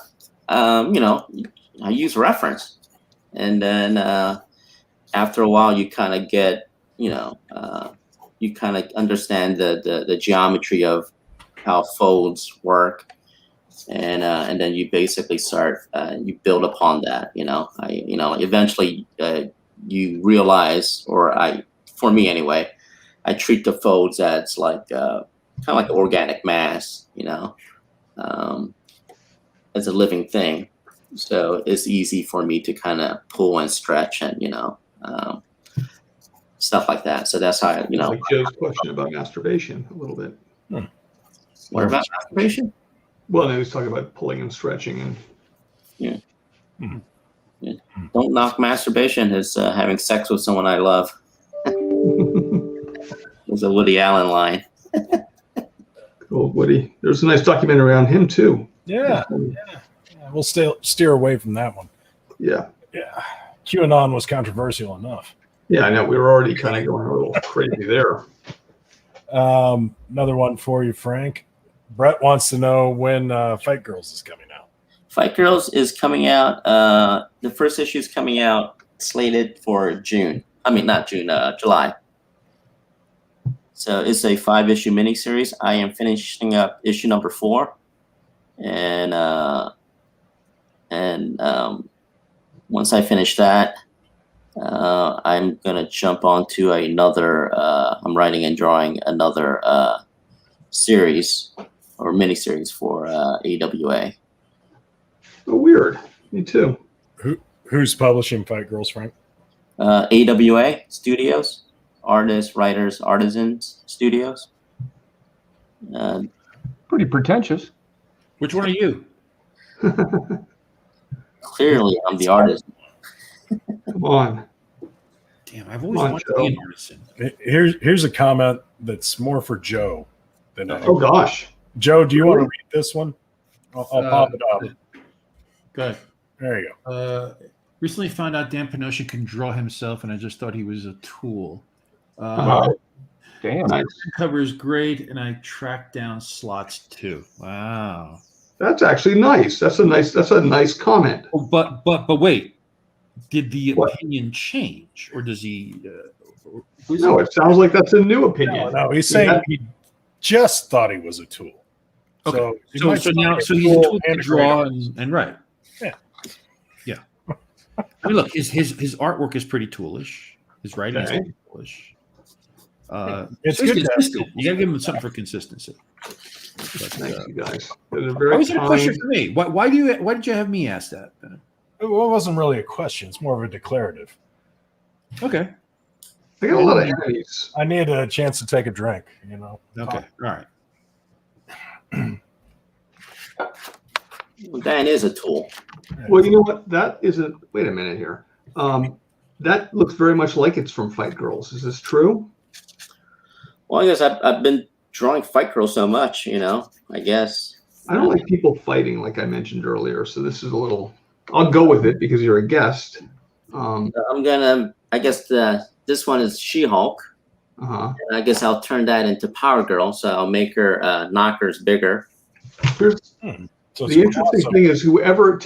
use reference. And then after a while, you kind of get, you kind of understand the geometry of how folds work. And then you basically start, you build upon that, eventually you realize, for me anyway, I treat the folds as like, kind of like organic mass, as a living thing. So it's easy for me to kind of pull and stretch and, stuff like that. So that's how, Like Joe's question about masturbation a little bit. What about masturbation? Well, he was talking about pulling and stretching and Yeah. Don't knock masturbation as having sex with someone I love. It's a Woody Allen line. Old Woody. There's a nice documentary on him too. Yeah. We'll steer away from that one. Yeah. Yeah. QAnon was controversial enough. Yeah, I know. We were already kind of going a little crazy there. Another one for you, Frank. Brett wants to know when Fight Girls is coming out. Fight Girls is coming out. The first issue is coming out slated for June. I mean, not June, July. So it's a 5-issue miniseries. I am finishing up issue number 4. And once I finish that, I'm going to jump onto another, I'm writing and drawing another series or miniseries for AWA. Oh, weird. Me too. Who's publishing Fight Girls, Frank? AWA Studios, Artists, Writers, Artisans Studios. Pretty pretentious. Which one are you? Clearly, I'm the artist. Come on. Damn, I've always Come on, wanted to be an Joe. artisan. Here's a comment that's more for Joe than Oh gosh. Joe, do you want to read this one? I'll pop it up. Go ahead. There you go. Recently found out Dan Pinocha can draw himself, and I just thought he was a tool. Wow. Damn. Nice. The cover is great, and I tracked down slots too. Wow. That's actually nice. That's a nice comment. Oh, but wait, did the What? opinion change, or does he? No, it sounds like that's a new opinion. No, he's saying he just thought he was a tool. Okay. So, you So, might so find now, it so he's a cool tool to and a draw great and right. Yeah. Yeah. I mean, look, his artwork is pretty toolish. His writing is Okay. pretty toolish. It's So he's good to have consistent. You got to give him something for consistency. But, Thanks, you guys. They're why very was it a question kind. for me? Why did you have me ask that? Well, it wasn't really a question. It's more of a declarative. Okay. I got a lot of enemies. I need a chance to take a drink, Okay. All right. Well, Dan is a tool. Well, you know what? That isn't. Wait a minute here. That looks very much like it's from Fight Girls. Is this true? Well, I guess I've been drawing Fight Girl so much, I guess. I don't like people fighting, like I mentioned earlier. So this is a little. I'll go with it because you're a guest. I guess this one is She-Hulk. Uh-huh. And I guess I'll turn that into Power Girl. So I'll make her knockers bigger. So The interesting thing is whoever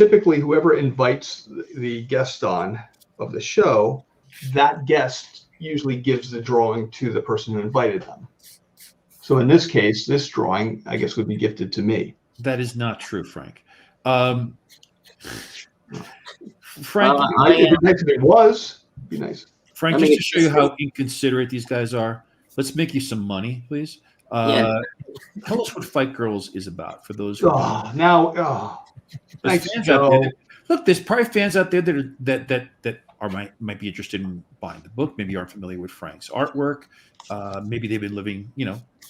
invites the guest on of the show, that guest usually gives the drawing to the person who invited them. So in this case, this drawing, I guess, would be gifted to me. That is not true, Frank. Frank, It'd be nice if it was. It'd be nice. Frank, just to show you how inconsiderate these guys are, let's make you some money, please. Tell us what Fight Girls is about for those. Thanks, fans Joe. out there. Look, there's probably fans out there that might be interested in buying the book. Maybe aren't familiar with Frank's artwork. Maybe they've been living,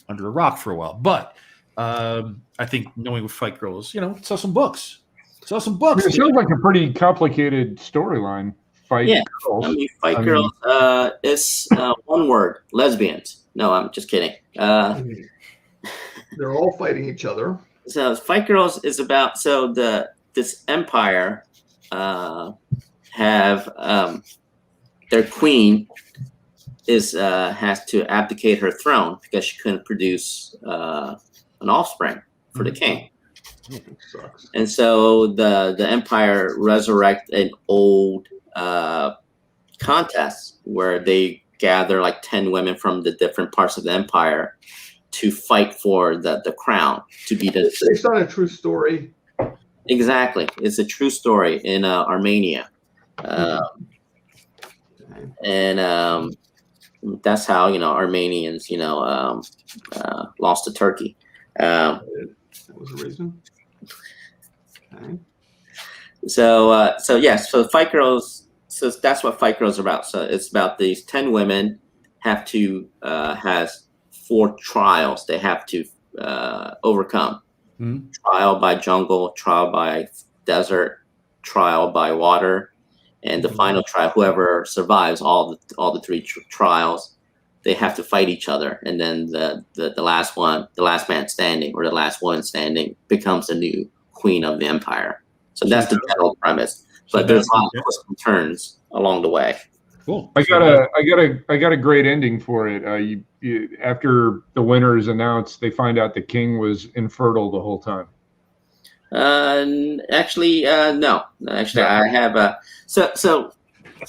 under a rock for a while. But I think knowing what Fight Girls, sell some books. Sell some books. It sounds like a pretty complicated storyline. Fight Girls. I mean, Fight Girls is one word: lesbians. No, I'm just kidding. They're all fighting each other. So Fight Girls is about this empire have their queen has to abdicate her throne because she couldn't produce an offspring for the king. Sucks. And so the empire resurrect an old contest where they gather like 10 women from the different parts of the empire to fight for the crown to be the. Based on a true story. Exactly, it's a true story in Armenia, and that's how Armenians lost to Turkey. That was a reason. Okay. So Fight Girls. So that's what Fight Girls are about. So it's about these 10 women have to has 4 trials they have to overcome. Mm-hmm. Trial by jungle, trial by desert, trial by water, and the final trial. Whoever survives all the 3 trials, they have to fight each other, and then the last one, the last man standing or the last woman standing, becomes the new queen of the empire. So that's the general premise. But there's a lot of twists and turns along the way. Cool. I got a great ending for it. After the winner is announced, they find out the king was infertile the whole time. Actually, no. Actually, I have so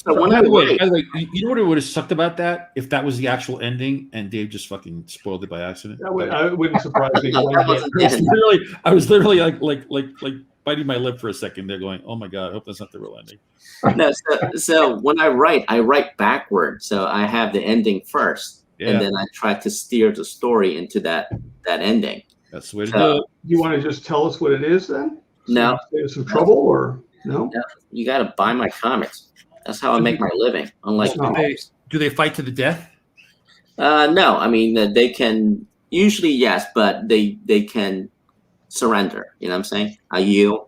when By I the way, write, you know what would have sucked about that if that was the actual ending and Dave just fucking spoiled it by accident. That wouldn't surprise me. I was literally like biting my lip for a second. They're going, "Oh my god, I hope that's not the real ending." No, so when I write backward. So I have the ending first, and then I try to steer the story into that ending. That's the way to do it. You want to just tell us what it is then? No. There's some trouble or no? No, you got to buy my comics. That's how I make my living. Unlike Do they fight to the death? no, I mean they can usually yes, but they can surrender. You know what I'm saying? I yield.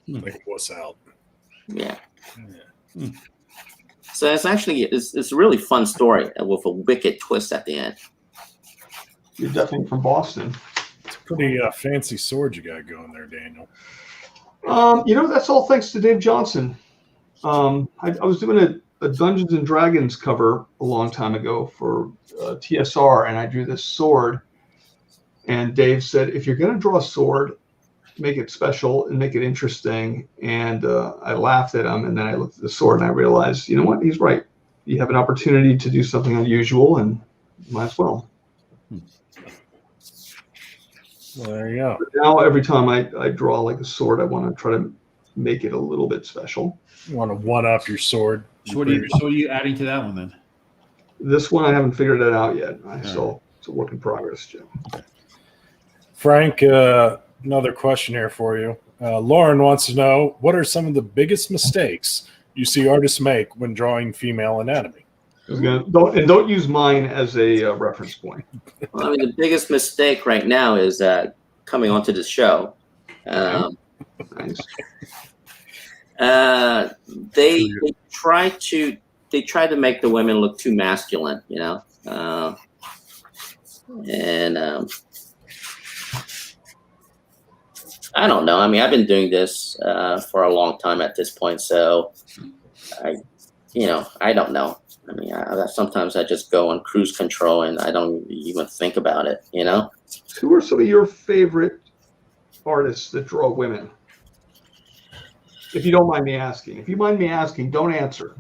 Like what's out? Yeah. So it's actually it's a really fun story with a wicked twist at the end. You're definitely from Boston. It's a pretty fancy sword you got going there, Daniel. That's all thanks to Dave Johnson. I was doing a Dungeons and Dragons cover a long time ago for TSR, and I drew this sword. And Dave said, if you're going to draw a sword, make it special and make it interesting. And I laughed at him, and then I looked at the sword and I realized, you know what? He's right. You have an opportunity to do something unusual, and might as well. Well, there you go. But now every time I draw like a sword, I want to try to make it a little bit special. You want to one up your sword. So what are you adding to that one then? This one I haven't figured it out yet. It's a work in progress, Jim. Frank, another question here for you. Lauren wants to know, what are some of the biggest mistakes you see artists make when drawing female anatomy? Don't use mine as a reference point. Well, I mean, the biggest mistake right now is coming onto the show. Nice. They try to make the women look too masculine, you know, and I don't know. I mean, I've been doing this for a long time at this point, so I don't know. I mean, sometimes I just go on cruise control and I don't even think about it, you know? Who are some of your favorite artists that draw women? If you don't mind me asking. If you mind me asking, don't answer.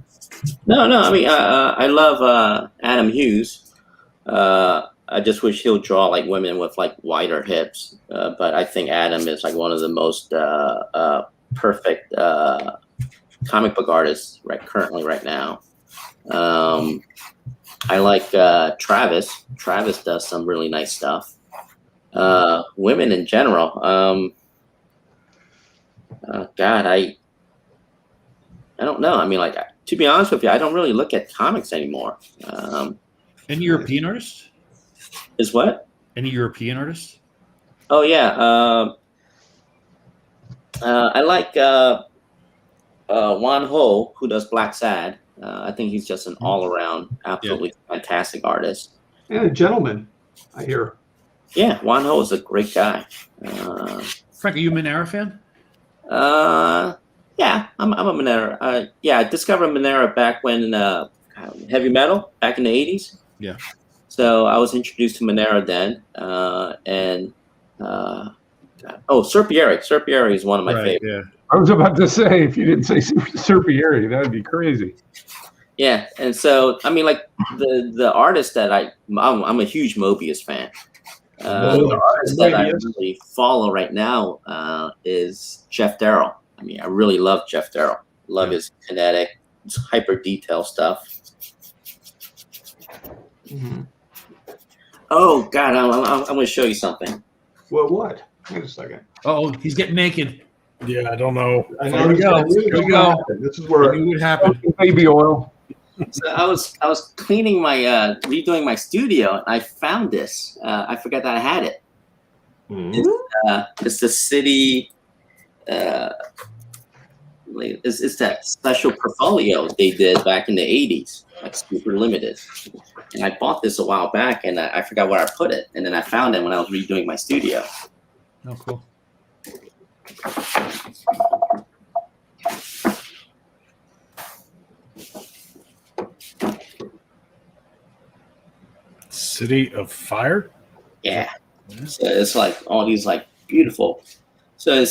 No. I mean, I love Adam Hughes. I just wish he'll draw like women with like wider hips. But I think Adam is like one of the most perfect comic book artists currently right now. I like Travis. Travis does some really nice stuff. Women in general. God, I don't know. I mean, like, to be honest with you, I don't really look at comics anymore. Any European artists? Is what? Any European artists? Oh yeah. I like Wan Ho, who does Black Sad. I think he's just an all-around, absolutely fantastic artist. And a gentleman, I hear. Yeah, Wan Ho is a great guy. Frank, are you a Manera fan? Yeah, I'm a Manera. I discovered Manera back when heavy metal back in the 80s. Yeah. So I was introduced to Manera then, and Serpieri. Serpieri is one of my favorites. Yeah. I was about to say, if you didn't say Serpieri, that'd be crazy. Yeah, and so I mean, like the artist that I'm a huge Mobius fan. The artist that I really follow right now is Jeff Darrow. I mean, I really love Jeff Darrow. Love his kinetic, his hyper detail stuff. Mm-hmm. Oh God, I'm going to show you something. Well, what? Wait a second. Oh, he's getting naked. Yeah, I don't know. Here we go. Here we go. This is where What would happen? Baby oil. So I was cleaning my redoing my studio, and I found this. I forgot that I had it. It's the city. It's that special portfolio they did back in the 80s, like super limited. And I bought this a while back, and I forgot where I put it. And then I found it when I was redoing my studio. Oh, cool. City of Fire? Yeah. So it's like all these like beautiful. So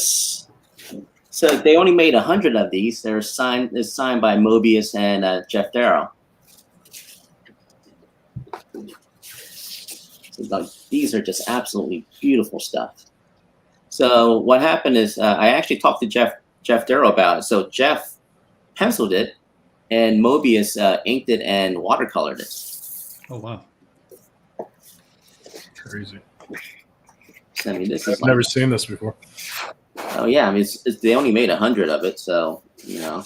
they only made 100 of these. It's signed by Mobius and Jeff Darrow. So like, these are just absolutely beautiful stuff. So what happened is I actually talked to Jeff Darrow about it. So Jeff penciled it, and Mobius inked it and watercolored it. Oh wow. Crazy. So, I mean, this I've is never seen this before. Oh yeah, I mean, they only made 100 of it, so you know.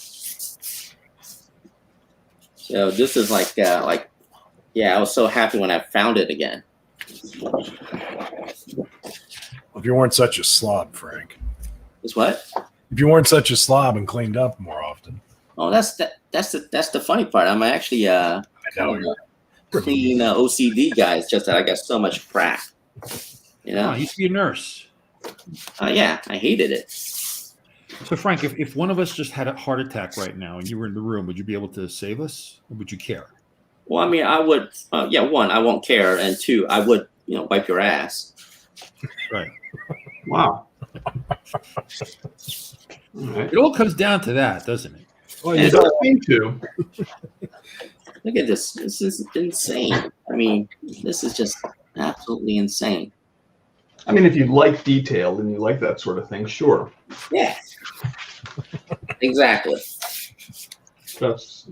So this is like, yeah, I was so happy when I found it again. If you weren't such a slob, Frank. It's what? If you weren't such a slob and cleaned up more often. Oh, that's the funny part. I'm actually I know. clean OCD guy. It's just that I got so much crap. You know? Oh, you used to be a nurse. Yeah, I hated it. So Frank, if one of us just had a heart attack right now and you were in the room, would you be able to save us, or would you care? Well, I mean, I would. One, I won't care, and two, I would, wipe your ass. Right. wow. All right. It all comes down to that, doesn't it? Well, you don't need to. Look at this. This is insane. I mean, this is just absolutely insane. I mean, if you like detail and you like that sort of thing, sure. Yeah. Exactly. That's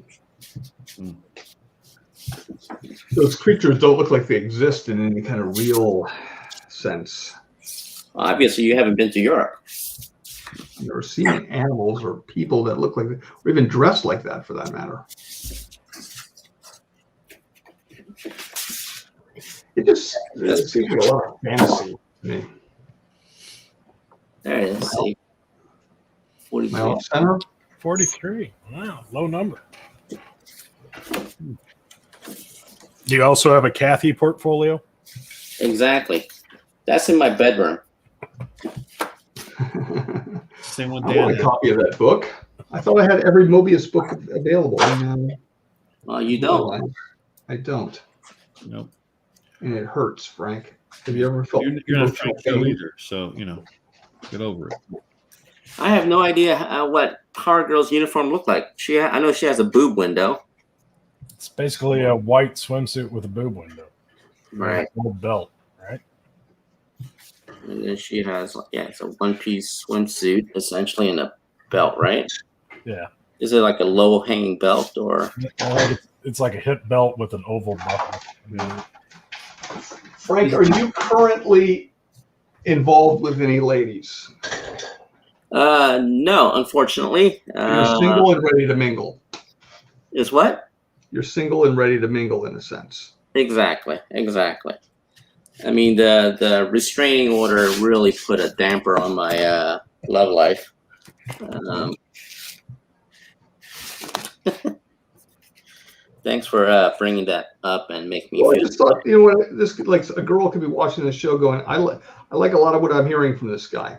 those creatures don't look like they exist in any kind of real sense. Obviously, you haven't been to Europe. I've never seen animals or people that look like that, or even dressed like that, for that matter. It seems like a lot of fantasy to me. There it is. See. Am I 43. off center? 43. Wow, low number. Do you also have a Kathy portfolio? Exactly. That's in my bedroom. Same one I Dan want a had. copy of that book. I thought I had every Mobius book available. Well, you don't. I don't. Nope. And it hurts, Frank. Have you ever felt You're not Frank Cho pain? either, so get over it. I have no idea what Power Girl's uniform looked like. I know she has a boob window. It's basically a white swimsuit with a boob window. Right. A gold belt, right? And then she has, it's a one-piece swimsuit, essentially, and a belt, right? Yeah. Is it like a low-hanging belt, or? It's like a hip belt with an oval button. Yeah. Frank, are you currently involved with any ladies? No, unfortunately. You're single and ready to mingle. Is what? You're single and ready to mingle, in a sense. Exactly. I mean, the restraining order really put a damper on my love life. Thanks for bringing that up and making me Well, I feel. just thought, what this, like, a girl could be watching the show going, I like a lot of what I'm hearing from this guy.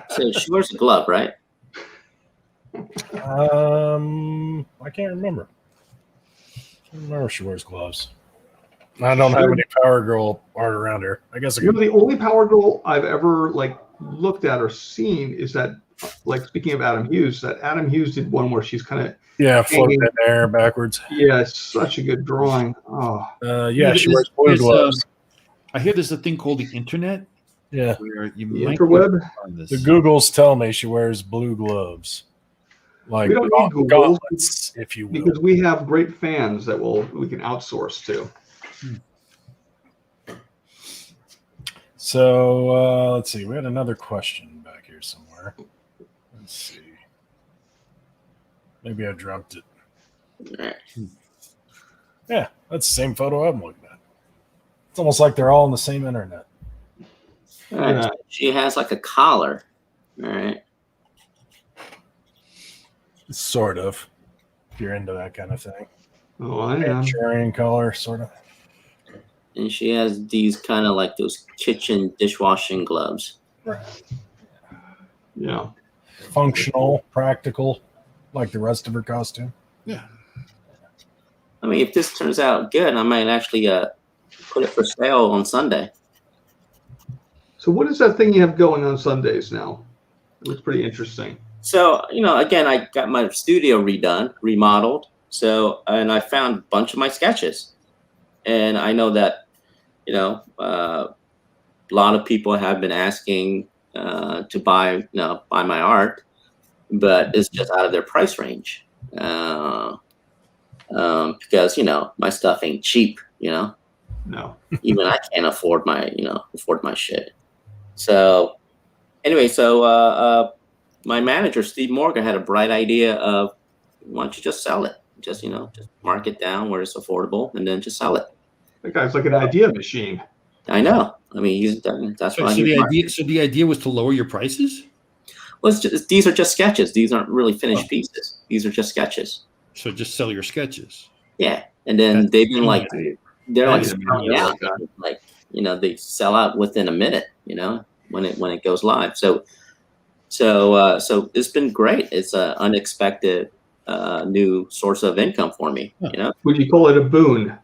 So she wears a glove, right? I can't remember. If she wears gloves. I don't have any Power Girl art around here. I guess I could. The only Power Girl I've ever looked at or seen is that, speaking of Adam Hughes, that Adam Hughes did one where she's kind of floating in the air backwards. Yeah, it's such a good drawing. Oh, she wears blue gloves. I hear there's a thing called the internet. Yeah, where you the might interweb. The Googles tell me she wears blue gloves, like We don't need Googles, gauntlets, if you will. because we have great fans that we can outsource to. So let's see. We had another question back here somewhere. Let's see. Maybe I dropped it. Yeah, that's the same photo I'm looking at. It's almost like they're all on the same internet. All right. So she has like a collar. All right. Sort of. If you're into that kind of thing. Oh, I am. Manchurian color, sort of. And she has these kind of like those kitchen dishwashing gloves. Right. Yeah. Functional, practical, like the rest of her costume. Yeah. I mean, if this turns out good, I might actually put it for sale on Sunday. So what is that thing you have going on Sundays now? It looks pretty interesting. So, again, I got my studio remodeled. So, and I found a bunch of my sketches. And I know that, a lot of people have been asking to buy my art, but it's just out of their price range. Because, my stuff ain't cheap, No. even I can't afford my shit. So anyway, my manager, Steve Morgan, had a bright idea of, why don't you just sell it? Just mark it down where it's affordable and then just sell it. That guy's like an idea machine. I know. I mean, that's why. So the idea was to lower your prices? Well, these are just sketches. These aren't really finished pieces. These are just sketches. So just sell your sketches. Yeah. And then they've been like, they're like selling out. Like They sell out within a minute, when it goes live. So it's been great. It's an unexpected new source of income for me. Would you call it a boon?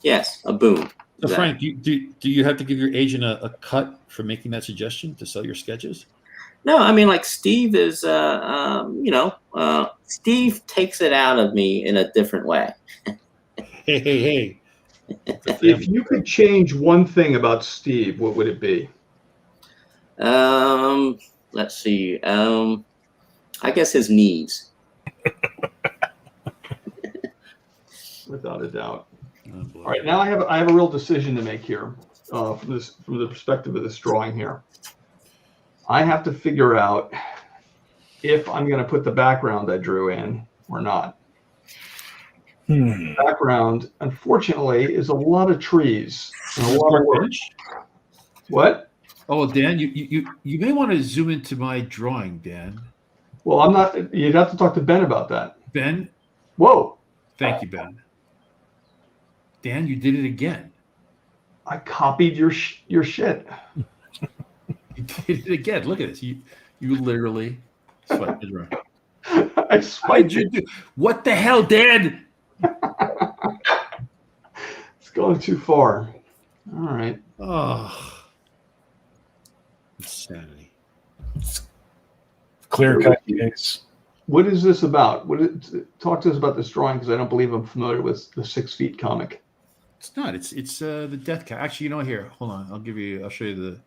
Yes, a boom. So Frank, do you have to give your agent a cut for making that suggestion to sell your sketches? No, I mean, like Steve is, Steve takes it out of me in a different way. Hey. If you could change one thing about Steve, what would it be? Let's see. I guess his needs. Without a doubt. Oh, boy. All right, now I have a real decision to make here from the perspective of this drawing here. I have to figure out if I'm going to put the background I drew in or not. Background, unfortunately, is a lot of trees and a lot of work. What? Oh, Dan, you may want to zoom into my drawing, Dan. Well, I'm not. You'd have to talk to Ben about that. Ben? Whoa. Thank you, Ben. Dan, you did it again. I copied your shit. You did it again. Look at this. You literally swiped it right. I What swiped did you it. do? What the hell, Dan? It's going too far. All right. Oh, insanity. Clear cut case. What is this about? Talk to us about this drawing because I don't believe I'm familiar with the 6 Feet comic. It's not. It's the death cat. Actually, you know what? Here, hold on. I'll show you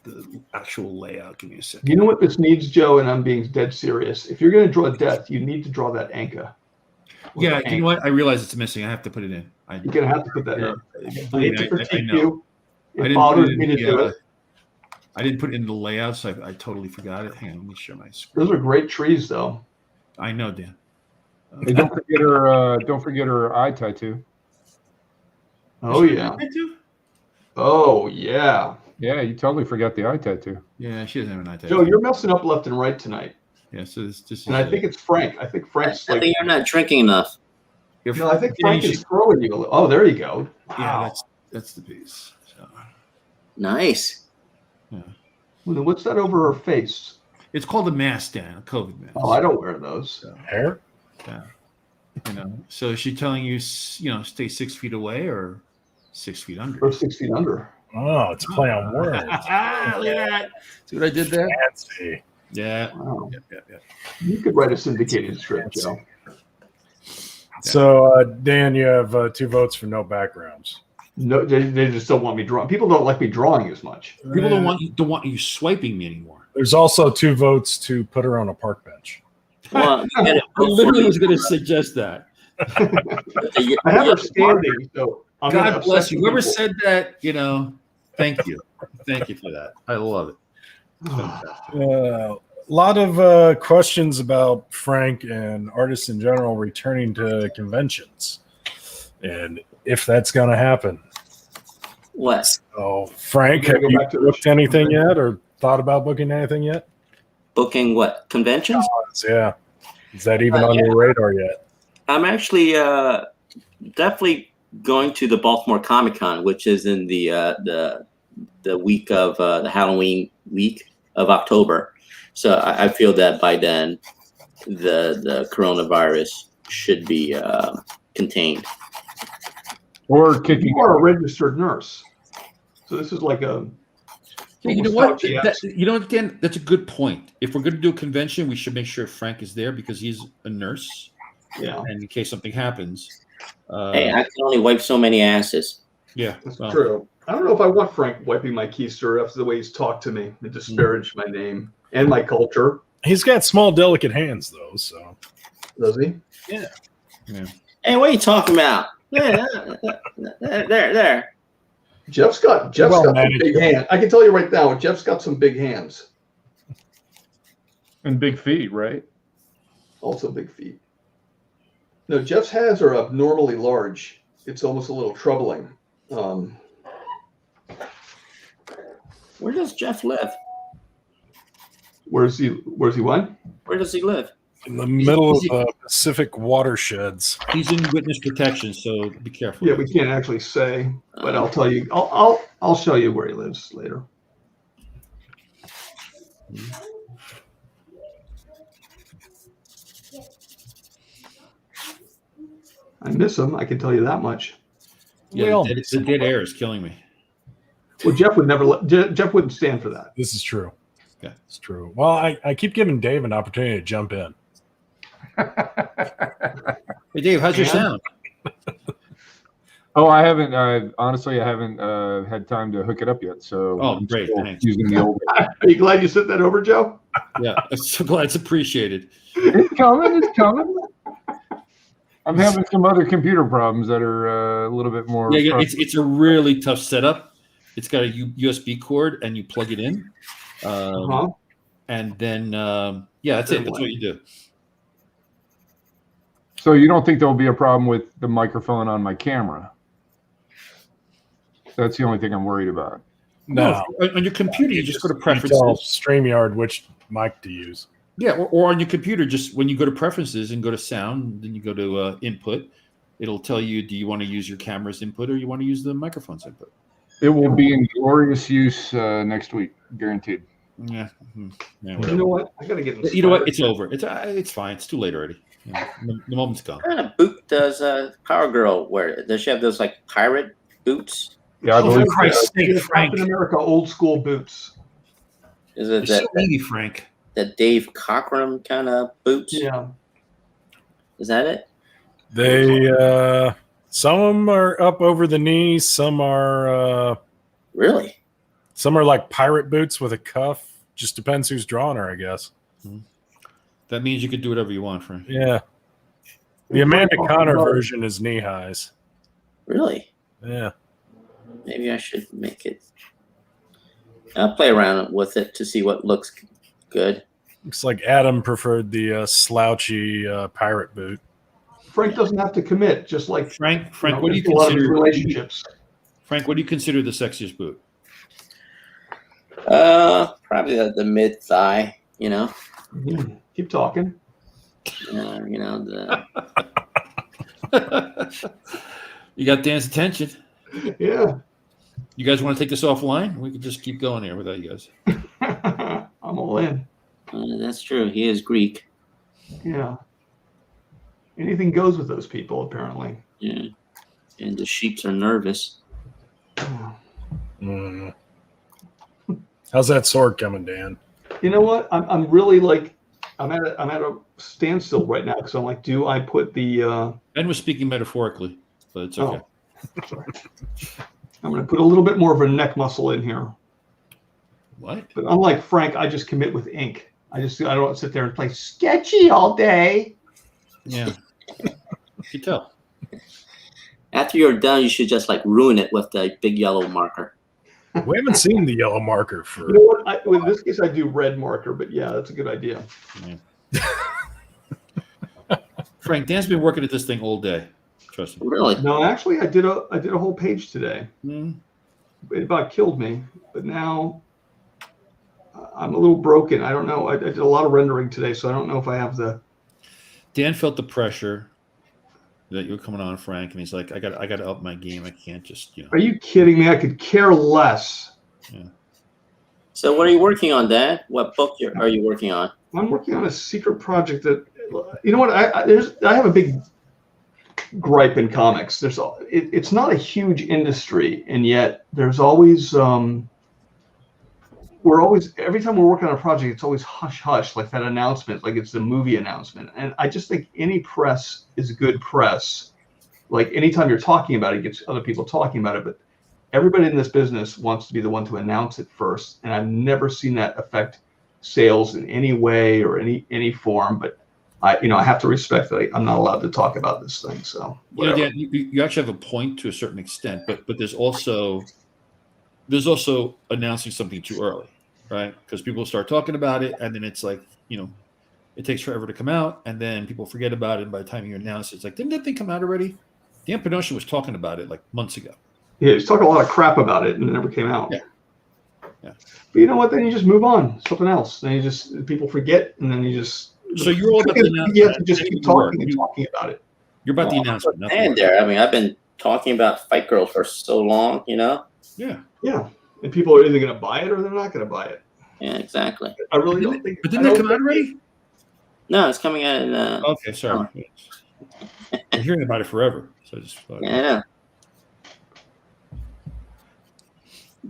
the actual layout. Give me a second. You know what this needs, Joe? And I'm being dead serious. If you're going to draw death, you need to draw that anchor. Yeah, you know what? I realize it's missing. I have to put it in. You're going to have to put that in. I hate to I critique know. you. I It didn't bothers put it me in to do it. I didn't put it in the layout, so I totally forgot it. Hang on, let me share my screen. Those are great trees, though. I know, Dan. Hey, don't forget her eye tattoo. Oh, yeah. Oh, yeah. Yeah, you totally forgot the eye tattoo. Yeah, she doesn't have an eye Joe, you're messing up left and right tonight. Yeah, so this is. And I think it's Frank. I think Frank's I like. think you're not drinking enough. No, I think Frank is throwing you a little. Oh, there you go. Yeah, Wow. that's the piece. So, Nice. Well, what's that over her face? it's called a mask, Dan, a COVID mask. Oh, I don't wear those. So, Hair? yeah. So is she telling you, stay 6 feet away or 6 feet under? Or 6 feet under. Oh, it's play on words. Look at that. See what I did there? Fancy. Yeah. Wow. Yep. You could write a syndicated strip, Joe. So, Dan, you have 2 votes for no backgrounds. No, they just don't want me drawing. People don't like me drawing as much. People don't want you swiping me anymore. There's also 2 votes to put her on a park bench. Well, you get it I literally was going to suggest that. I have her standing, so I'm gonna God bless upset you. Whoever people. said that, thank you. Thank you for that. I love it. A lot of questions about Frank and artists in general returning to conventions and if that's going to happen. What? So, Frank, We're have gonna go you back to booked anything yet or thought about booking anything yet? Booking what? Conventions? Yeah. Is that even on your radar yet? I'm actually definitely going to the Baltimore Comic Con, which is in the week of the Halloween week of October. So I feel that by then the coronavirus should be contained. Or kicking You are a registered nurse, so this is like a. Hey, you know almost what? Fauci-esque. Dan, that's a good point. If we're going to do a convention, we should make sure Frank is there because he's a nurse, Yeah, and in case something happens. Hey, I can only wipe so many asses. Yeah, that's well, true. I don't know if I want Frank wiping my keister after the way he's talked to me and disparaged my name and my culture. He's got small, delicate hands, though. So, Does he? yeah. Hey, what are you talking about? There. Jeff's got Well some managed. big hands. I can tell you right now, Jeff's got some big hands. and big feet, right? Also big feet. No, Jeff's hands are abnormally large. It's almost a little troubling. Where does Jeff live? Where's he what? Where does he live? in the middle of the Pacific watersheds. He's in witness protection, so be careful. Yeah, we can't actually say, but I'll tell you. I'll show you where he lives later. I miss him. I can tell you that much. Yeah, Well, the dead air is killing me. Well, Jeff would never. Jeff wouldn't stand for that. This is true. Yeah. It's true. Well, I keep giving Dave an opportunity to jump in. Hey, Dave, how's your Yeah. sound? Oh, I haven't. Honestly, I haven't had time to hook it up yet. So Oh, I'm great, still thanks. using the old. Are you glad you sent that over, Joe? Yeah, I'm so glad it's appreciated. It's coming. It's coming. I'm having some other computer problems that are a little bit more. Yeah, it's a really tough setup. It's got a USB cord, and you plug it in, and then that's it. That's what you do. So you don't think there'll be a problem with the microphone on my camera? That's the only thing I'm worried about. No. On your computer, you just go to You preferences. tell StreamYard which mic to use. Yeah, or on your computer, just when you go to preferences and go to sound, then you go to input, it'll tell you, do you want to use your camera's input or you want to use the microphone's input? It will be in glorious use next week, guaranteed. Yeah. You know what? I gotta get. You know what? It's over. It's fine. It's too late already. The moment's gone. What kind of boot does Power Girl wear? Does she have those like pirate boots? Yeah, I believe. Christ's sake, Frank. Captain America old school boots. Is it It's so easy, Frank. the Dave Cockrum kind of boots? Yeah. Is that it? They some of them are up over the knees. Some are Really? like pirate boots with a cuff. Just depends who's drawing her, I guess. That means you could do whatever you want, Frank. Yeah. The Amanda Connor version is knee highs. Really? Yeah. Maybe I should make it. I'll play around with it to see what looks good. Looks like Adam preferred the slouchy pirate boot. Frank doesn't have to commit, just like Frank, what do you a lot of consider relationships? Frank, what do you consider the sexiest boot? Probably the mid thigh. Keep talking. You got Dan's attention. Yeah. You guys want to take this offline? We could just keep going here without you guys. I'm all in. That's true. He is Greek. Yeah. Anything goes with those people, apparently. Yeah. And the sheeps are nervous. Mm. How's that sword coming, Dan? You know what? I'm really like I'm at a standstill right now because I'm like, do I put the Ben was speaking metaphorically, but it's okay. Sorry. I'm going to put a little bit more of a neck muscle in here. What? But unlike Frank, I just commit with ink. I don't sit there and play sketchy all day. Yeah. You tell. After you're done, you should just like ruin it with the big yellow marker. We haven't seen the yellow marker for. You know what? In this case, I do red marker, but yeah, that's a good idea. Yeah. Frank, Dan's been working at this thing all day. Trust me. Really? No, actually, I did a whole page today. Mm. It about killed me, but now I'm a little broken. I don't know. I did a lot of rendering today, so I don't know if I have the. Dan felt the pressure that you were coming on, Frank, and he's like, I got to up my game. I can't just, Are you kidding me? I could care less. Yeah. So what are you working on, Dan? What book are you working on? I'm working on a secret project that, you know what? I have a big gripe in comics. It's not a huge industry, and yet there's always every time we're working on a project, it's always hush hush, like that announcement, like it's the movie announcement. And I just think any press is good press. Like anytime you're talking about it, it gets other people talking about it. But everybody in this business wants to be the one to announce it first, and I've never seen that affect sales in any way or any form. But I have to respect that I'm not allowed to talk about this thing. So Dan, you actually have a point to a certain extent, but there's also announcing something too early, right? Because people start talking about it, and then it's like, it takes forever to come out, and then people forget about it. And by the time you announce it, it's like, didn't that thing come out already? Dan Pinocha was talking about it like months ago. Yeah, he's talking a lot of crap about it, and it never came out. Yeah. But you know what? Then you just move on, something else. Then people forget, and then you just. So you're all about the announcement. You have to just keep talking and talking about it. You're about the announcement. not the And work. there, I mean, I've been talking about Fight Girl for so long, Yeah. Yeah, and people are either going to buy it or they're not going to buy it. Yeah, exactly. I really don't think. But didn't that come out already? No, it's coming out in. Okay, sorry. I'm hearing about it forever. So I just thought. Yeah.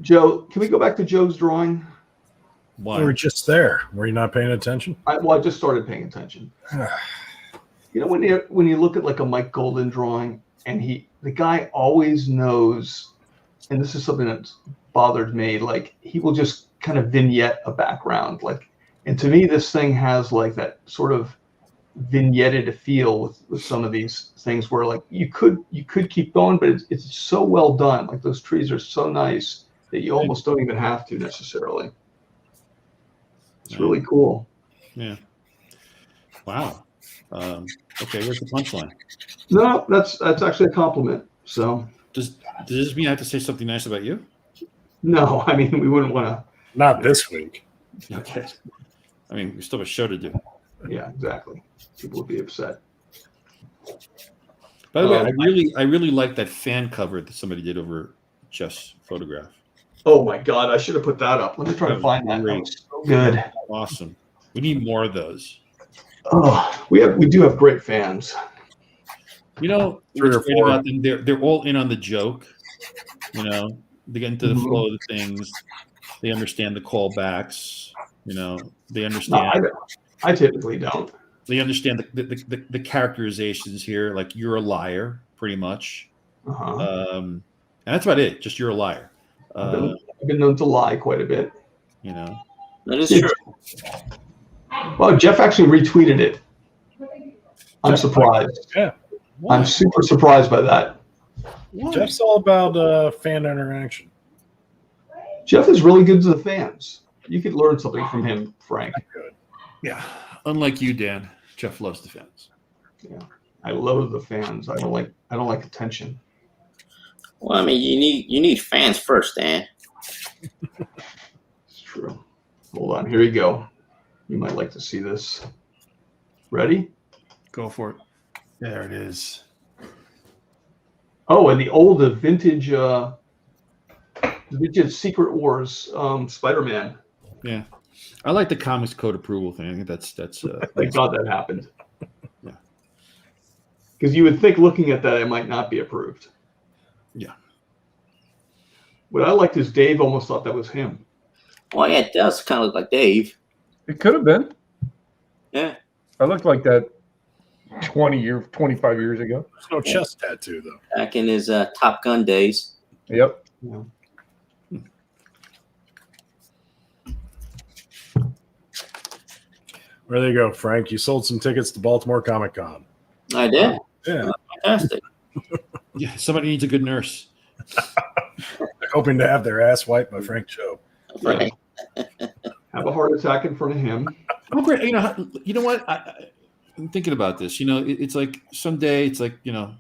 Joe, can we go back to Joe's drawing? Why? We were just there. Were you not paying attention? I just started paying attention. When you look at like a Mike Golden drawing, and the guy always knows, and this is something that's bothered me, like he will just kind of vignette a background. Like, and to me, this thing has like that sort of vignetted feel with some of these things where like you could keep going, but it's so well done. Like those trees are so nice that you almost don't even have to necessarily. It's really cool. Yeah. Wow. Okay, where's the punchline? No, that's actually a compliment. So Does this mean I have to say something nice about you? no, I mean we wouldn't want to. Not this week. Okay. I mean, we still have a show to do. Yeah, exactly. People would be upset. By the way, I really like that fan cover that somebody did over Jeff's photograph. Oh my God, I should have put that up. Let me try to find that. That Great. was so good. Awesome. We need more of those. Oh, we do have great fans. You know, Three or what's great four. about them, they're all in on the joke. You know, they get into the flow of the things. They understand the callbacks. You know, they No, understand. I typically don't. They understand the characterizations here. Like you're a liar, pretty much. Uh-huh. And that's about it. Just you're a liar. I've been known to lie quite a bit. You know. That is true. Well, Jeff actually retweeted it. I'm surprised. Yeah. I'm super surprised by that. Jeff's all about fan interaction. Jeff is really good to the fans. You could learn something from him, Frank. Yeah. Unlike you, Dan, Jeff loves the fans. Yeah, I love the fans. I don't like attention. Well, I mean, you need fans first, Dan. It's true. Hold on, here you go. You might like to see this. Ready? Go for it. There it is. Oh, and the old vintage Secret Wars Spider-Man. Yeah. I like the Comics Code approval thing. I think that's Thank God that happened. Yeah. Because you would think looking at that, it might not be approved. Yeah. What I liked is Dave almost thought that was him. Well, yeah, it does kind of look like Dave. It could have been. Yeah. I looked like that 25 years ago. There's no chest tattoo though. Back in his Top Gun days. Yep. Yeah. Well, there you go, Frank. You sold some tickets to Baltimore Comic Con. I did. Yeah. Fantastic. Yeah. Somebody needs a good nurse. They're hoping to have their ass wiped by Frank Cho. Right. Have a heart attack in front of him. Oh, great. You know what? I'm thinking about this. You know, it's like someday it's like, you know,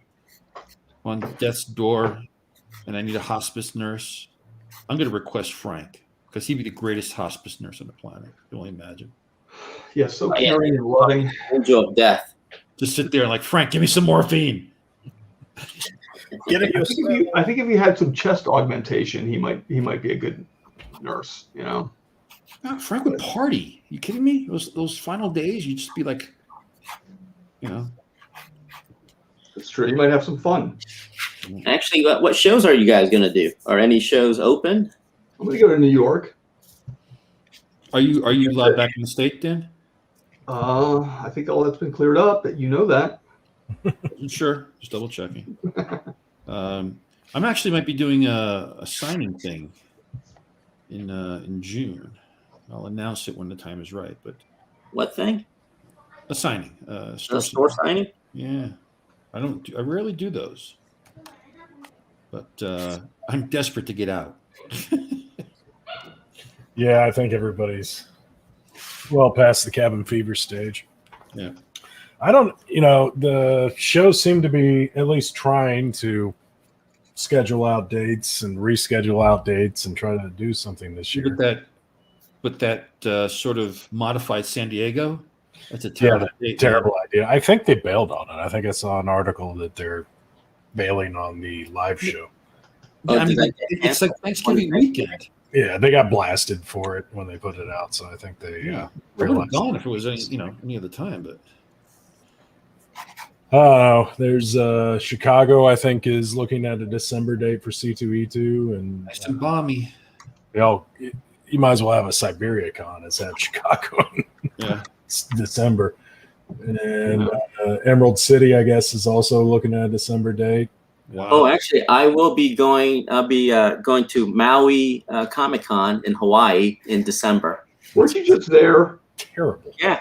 on death's door and I need a hospice nurse. I'm going to request Frank because he'd be the greatest hospice nurse on the planet. You can only imagine. Yeah, so Oh, yeah. caring and loving. Angel of Death. Just sit there and like, Frank, give me some morphine. Get it yourself. I think if he had some chest augmentation, he might be a good nurse. You know. No, Frank would party. You kidding me? Those final days, you'd just be like, you know. It's true. You might have some fun. Actually, what shows are you guys going to do? Are any shows open? I'm going to go to New York. Are you allowed back in the state, Dan? I think all that's been cleared up. That you know that. Sure, just double checking. I'm actually might be doing a signing thing in June. I'll announce it when the time is right. But What thing? a signing, A store signing? Yeah, I rarely do those, but I'm desperate to get out. Yeah, I think everybody's well past the cabin fever stage. Yeah. I don't, the shows seem to be at least trying to schedule out dates and reschedule out dates and try to do something this year. But that sort of modified San Diego, that's a terrible, terrible idea. I think they bailed on it. I think I saw an article that they're bailing on the live show. Oh, I mean, did it's like Thanksgiving weekend. Yeah, they got blasted for it when they put it out, so I think they I would have realized. gone if it was any other time, but There's Chicago, I think, is looking at a December date for C2E2, and nice and balmy. you might as well have a Siberia Con as have Chicago in Yeah. December. And Emerald City, I guess, is also looking at a December date. Wow. Oh, actually, I will be going. I'll be going to Maui Comic Con in Hawaii in December. Weren't you just there? Terrible. Yeah,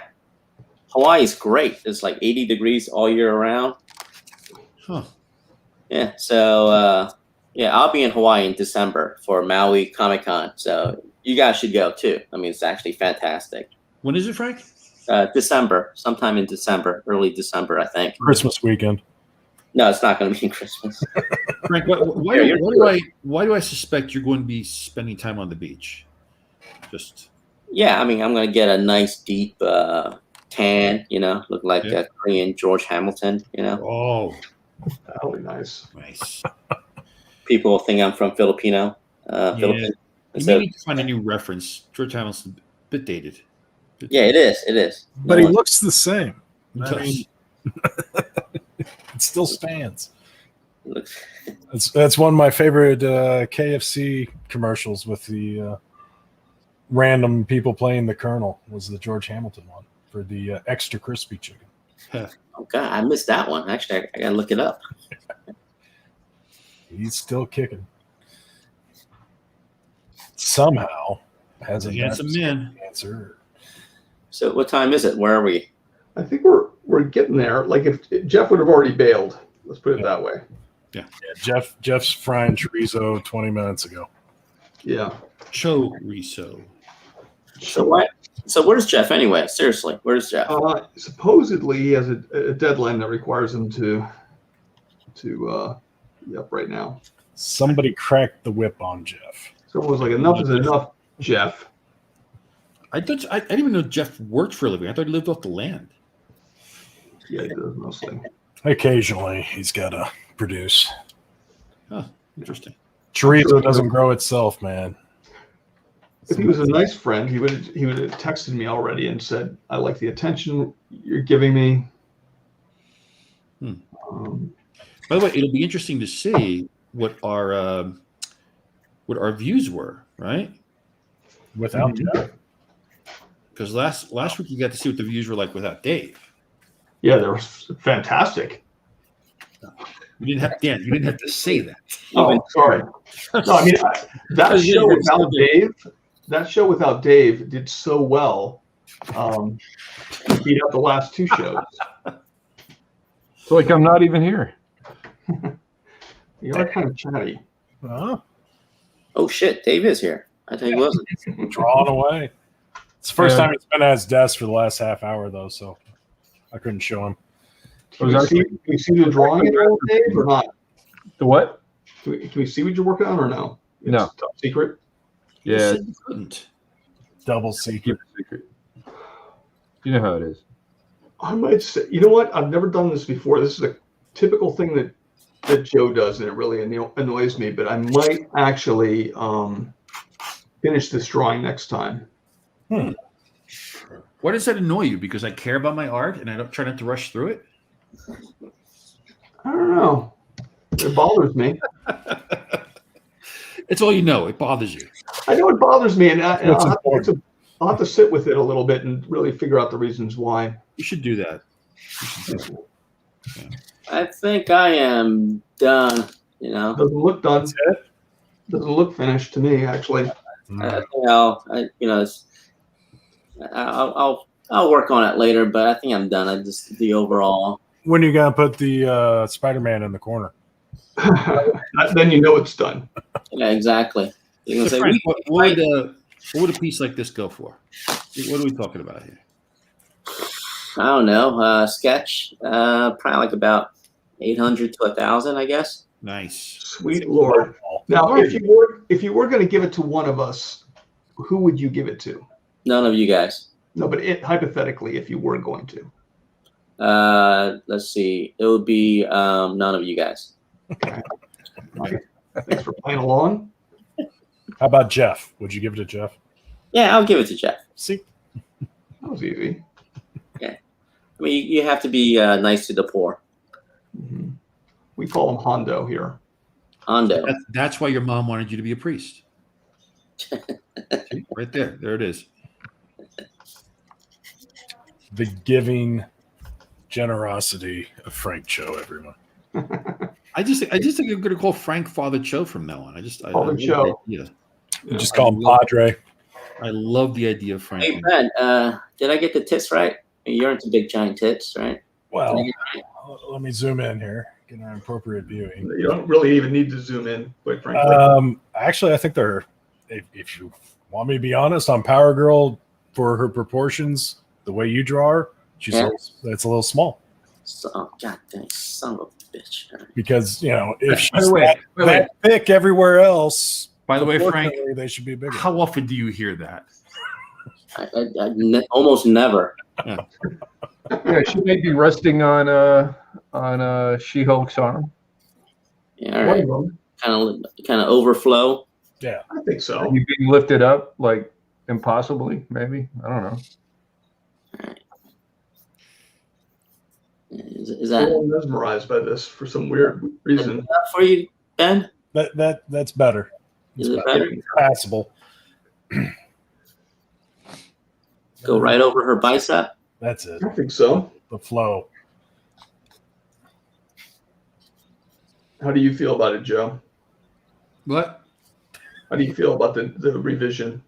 Hawaii is great. It's like 80 degrees all year round. Huh. Yeah, so yeah, I'll be in Hawaii in December for Maui Comic Con. So you guys should go too. I mean, it's actually fantastic. When is it, Frank? December, sometime in December, early December, I think. Christmas weekend. No, it's not going to be Christmas. Frank, why do I suspect you're going to be spending time on the beach? Just Yeah, I mean, I'm going to get a nice deep tan, look like Yeah. a Korean George Hamilton, oh, That'll be nice. nice. People think I'm from Filipino. Yeah. Philippines. You So, may need to find a new reference. George Hamilton, a bit dated. yeah, it is. It is. But No he one- looks the same. It I does. mean, it still stands. looks- That's one of my favorite KFC commercials with the random people playing the Colonel was the George Hamilton one for the extra crispy chicken. Oh God, I missed that one. Actually, I gotta look it up. He's still kicking. Somehow hasn't Handsome man. answer. So, what time is it? Where are we? I think we're getting there. Like if Jeff would have already bailed, let's put it that way. Yeah, Jeff's frying chorizo 20 minutes ago. Yeah. Chorizo. So what? So where's Jeff anyway? Seriously, where's Jeff? Supposedly he has a deadline that requires him to be up right now. Somebody cracked the whip on Jeff. Someone was like, "Enough is enough, Jeff." I didn't even know Jeff worked for a living. I thought he lived off the land. Yeah, he does mostly. Occasionally, he's got to produce. Huh. Interesting. Chorizo doesn't grow itself, man. If he was a nice friend, he would have texted me already and said, "I like the attention you're giving me." By the way, it'll be interesting to see what our views were, right? Without Mhm. Jeff. Because last week you got to see what the views were like without Dave. Yeah, they were fantastic. You didn't have Dan. You didn't have to say that. Oh, sorry. No, I mean that show without Dave. That show without Dave did so well. Beat up the last two shows. It's like I'm not even here. You are kind of chatty. Huh? Oh shit, Dave is here. I thought he wasn't. Drawn away. It's the first Yeah. time he's been at his desk for the last half hour, though, so I couldn't show him. Can we see the drawing at all, Dave, or not? The what? Can we see what you're working on, or no? It's No. top secret. You Yeah, said you couldn't. Double secret. keep it secret. You know how it is. I might say, you know what? I've never done this before. This is a typical thing that Joe does, and it really annoys me. But I might actually finish this drawing next time. Why does that annoy you? Because I care about my art and I don't try not to rush through it. I don't know. It bothers me. It's all you know. It bothers you. I know it bothers me, and That's I'll have to sit with it a little bit and really figure out the reasons why. You should do that. You should do that. I think I am done. Doesn't look done. That's it? Doesn't look finished to me, actually. I think I'll work on it later, but I think I'm done. I just the overall. When are you going to put the Spider-Man in the corner? Then you know it's done. Yeah, exactly. You're gonna So say, Frank, what would a piece like this go for? What are we talking about here? I don't know, sketch, probably like about 800 to 1,000, I guess. Nice. Sweet Lord. Now, if you were going to give it to one of us, who would you give it to? None of you guys. No, but hypothetically, if you were going to. Let's see. It would be none of you guys. Okay. Thanks for playing along. How about Jeff? Would you give it to Jeff? Yeah, I'll give it to Jeff. See? That was easy. I mean, you have to be nice to the poor. Mm-hmm. We call him Hondo here. Hondo. That's why your mom wanted you to be a priest. See, right there. There it is. The giving generosity of Frank Cho, everyone. I just think I'm going to call Frank Father Cho from now on. Father Cho. Yeah. You just call him Padre. I love the idea of Frank. Hey Ben, did I get the tits right? You're into big giant tits, right? Well, let me zoom in here. Get an appropriate viewing. You don't really even need to zoom in, quite frankly. Actually, I think they're. If you want me to be honest, on Power Girl for her proportions, the way you draw her, that's a little small. So, God dang, son of a bitch. Because if she's By the way, that thick everywhere else. By the way, Frank, they should be bigger. how often do you hear that? Almost never. Yeah, she may be resting on She-Hulk's arm. Yeah, all right. One of them. Kind of overflow. Yeah, I think so. Are you being lifted up like impossibly? Maybe, I don't know. All right. Is I'm a that little mesmerized by this for some weird reason. enough for you, Ben? that's better. Is it better? It's passable. Go right over her bicep. That's it. I think so. The flow. How do you feel about it, Joe? What? How do you feel about the revision?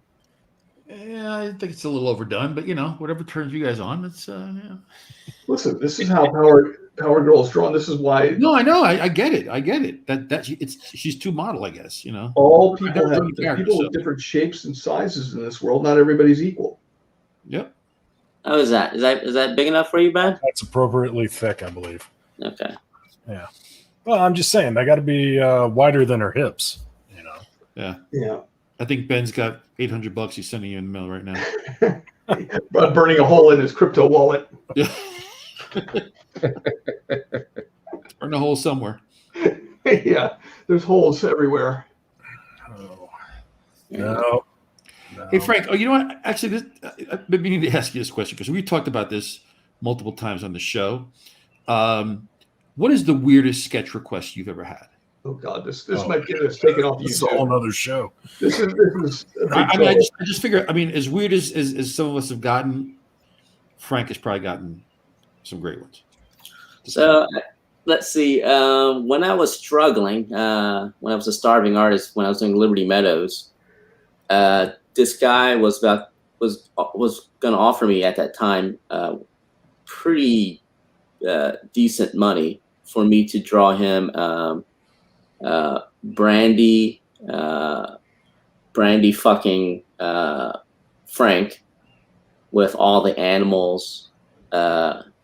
Yeah, I think it's a little overdone, but whatever turns you guys on, it's yeah. Listen, this is how Power Girl is drawn. This is why No, I know, I get it. She's too model, I guess. all people have Yeah, people with different shapes and sizes in this world. Not everybody's equal. Yep. How is that? Is that big enough for you, Ben? That's appropriately thick, I believe. Okay. Yeah. Well, I'm just saying they got to be wider than her hips. Yeah. Yeah. I think Ben's got $800 he's sending you in the mail right now. But burning a hole in his crypto wallet. Yeah. Burn a hole somewhere. Yeah. There's holes everywhere. Oh. No. Hey, Frank, you know what? Actually, I've been meaning to ask you this question because we've talked about this multiple times on the show. What is the weirdest sketch request you've ever had? Oh God, this might get us taken off YouTube. This is a whole other show. This is I just figure. I mean, as weird as some of us have gotten, Frank has probably gotten some great ones. So let's see. When I was struggling, when I was a starving artist, when I was doing Liberty Meadows, this guy was going to offer me at that time pretty decent money for me to draw him Brandy fucking Frank with all the animals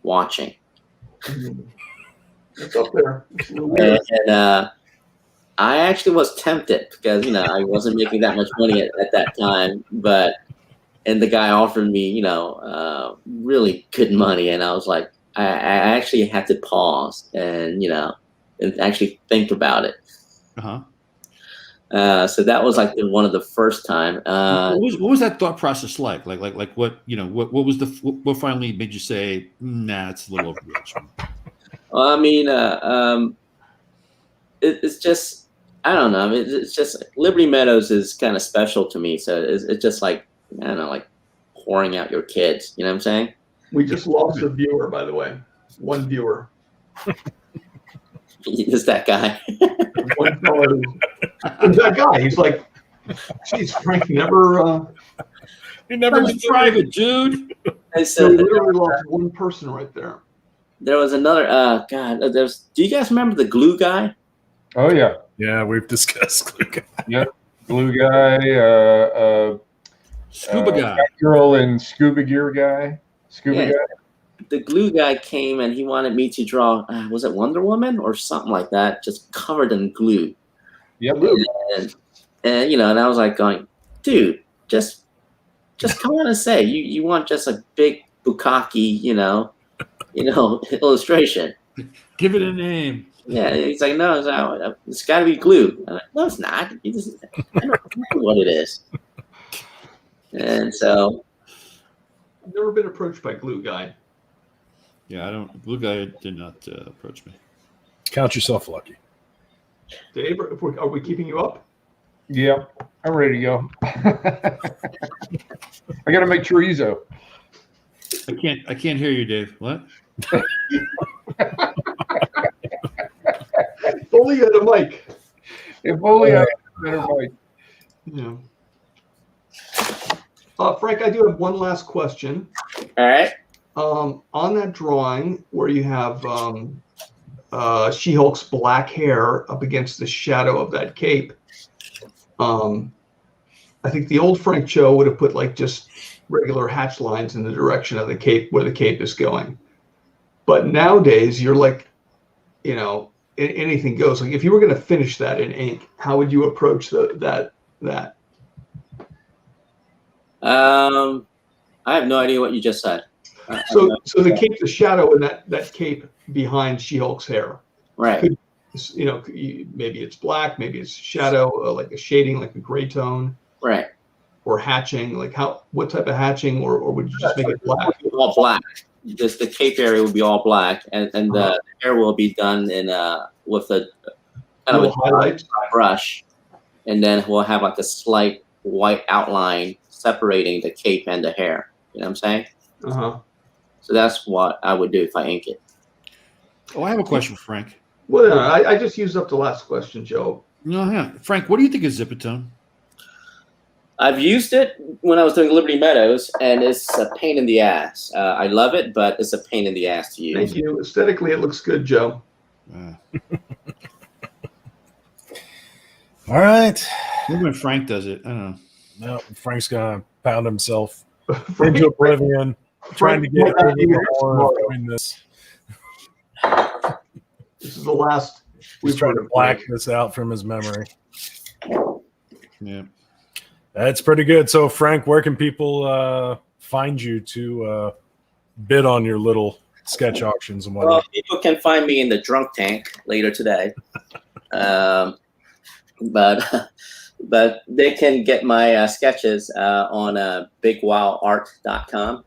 watching. It's up there. It's a little weird. And I actually was tempted because I wasn't making that much money at that time, and the guy offered me really good money, and I was like, I actually had to pause and and actually think about it. So that was like one of the first time. What was that thought process like? Like what what finally made you say, nah, it's a little overreach? Well, I mean, it's just, I don't know. I mean, it's just Liberty Meadows is kind of special to me. So it's just like, I don't know, like pouring out your kids. You know what I'm saying? We just lost a viewer, by the way. One viewer. It's that guy. One fellow who's that guy. He's like, geez, Frank never. You never tried it, dude. And So so we literally lost one person right there. there was another. God, do you guys remember the glue guy? Oh yeah, Yeah, we've discussed. yeah. Blue guy, Scuba guy. girl and scuba gear guy. Scuba Yeah. guy. The glue guy came and he wanted me to draw. Was it Wonder Woman or something like that? Just covered in glue. Yep. And I was like going, dude, just come on and say you want just a big bukkake, illustration. Give it a name. Yeah, he's like, no, it's got to be glue. I'm like, no, it's not. I don't know what it is. And so, I've never been approached by Glue Guy. Yeah, Blue guy did not approach me. Count yourself lucky. Dave, are we keeping you up? Yeah, I'm ready to go. I got to make chorizo. I can't hear you, Dave. What? If only you had a mic. If only I had a better mic. Yeah. Frank, I do have one last question. All right. On that drawing where you have She-Hulk's black hair up against the shadow of that cape, I think the old Frank Cho would have put like just regular hatch lines in the direction of the cape, where the cape is going. But nowadays, you're like, anything goes. Like if you were going to finish that in ink, how would you approach that? I have no idea what you just said. So the cape, the shadow, and that cape behind She-Hulk's hair. Right. Maybe it's black, maybe it's shadow, like a shading, like a gray tone. Right. Or hatching, like what type of hatching, or would you just make it black? All black. Just the cape area would be all black, and the hair will be done in with a kind of a highlight brush, and then we'll have like a slight white outline separating the cape and the hair. You know what I'm saying? So that's what I would do if I ink it. Oh, I have a question for Frank. Well, no, I just used up the last question, Joe. No, yeah. Frank, what do you think of Zipatone? I've used it when I was doing Liberty Meadows, and it's a pain in the ass. I love it, but it's a pain in the ass to use. Thank you. Aesthetically, it looks good, Joe. All right. Maybe when Frank does it, I don't know. No, Frank's gonna pound himself into oblivion, trying to get Frank, over the horror of doing this. This is the last. He's trying to black this out from his memory. Yeah. That's pretty good. So, Frank, where can people find you to bid on your little sketch auctions and whatnot? Well, people can find me in the drunk tank later today, but they can get my sketches on bigwildart.com.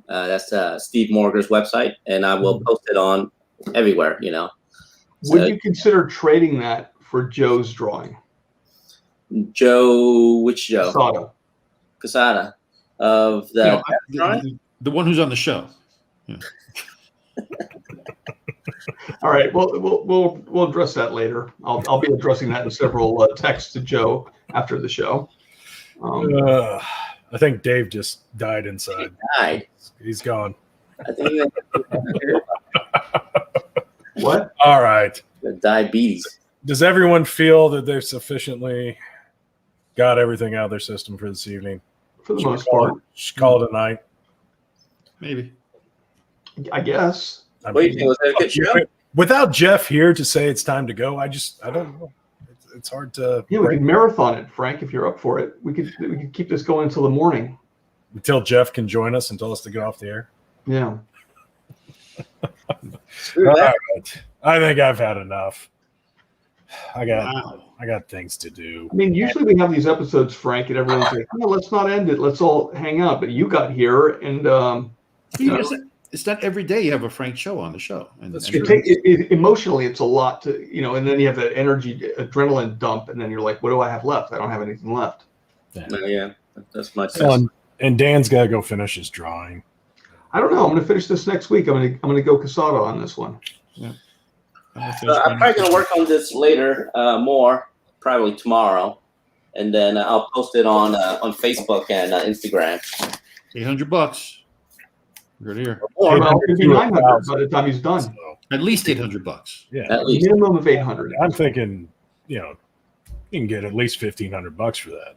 That's Steve Morger's website, and I will post it on everywhere. Would you consider trading that for Joe's drawing? Joe, which Joe? Casada. Of the the one who's on the show. Yeah. All right, we'll address that later. I'll be addressing that in several texts to Joe after the show. I think Dave just died inside. He died. He's gone. I think What? All right. Diabetes. Does everyone feel that they've sufficiently got everything out of their system for this evening? For the most part. Should call it a night. Maybe. I guess. What do you think? Was that a good show? Without Jeff here to say it's time to go, I don't know. It's hard to. Yeah, we could marathon it, Frank, if you're up for it. We could keep this going until the morning. Until Jeff can join us and tell us to get off the air. Yeah. All right. I think I've had enough. I got things to do. I mean, usually we have these episodes, Frank, and everyone's like, "No, let's not end it. Let's all hang out." But you got here, and It's not every day you have a Frank Cho on the show. And emotionally, it's a lot to and then you have that energy, adrenaline dump, and then you're like, "What do I have left? I don't have anything left." Yeah, that's my sense. And Dan's got to go finish his drawing. I don't know. I'm going to finish this next week. I'm going to go Casada on this one. Yeah. I'm probably going to work on this later, more probably tomorrow, and then I'll post it on Facebook and Instagram. $800. Good here. Or well, it could be 900 by the time he's done. So, At least $800. yeah, At least. Minimum of 800. I'm thinking, you can get at least $1,500 for that.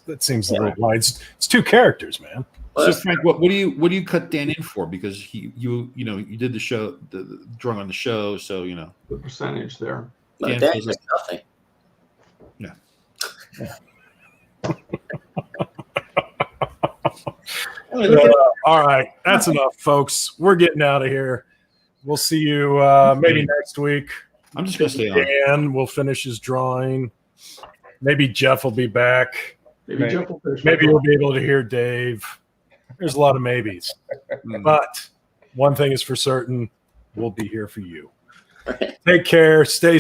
That seems a little light. It's two characters, man. So Frank, what do you cut Dan in for? Because you did the show, the drawing on the show, so The percentage there. But Dan that's feels like- nothing. All right, that's enough, folks. We're getting out of here. We'll see you maybe next week. I'm just gonna stay on. Dan will finish his drawing. Maybe Jeff will be back. Maybe Jeff will finish. Maybe you'll be able to hear Dave. There's a lot of maybes. But one thing is for certain, we'll be here for you. Take care. Stay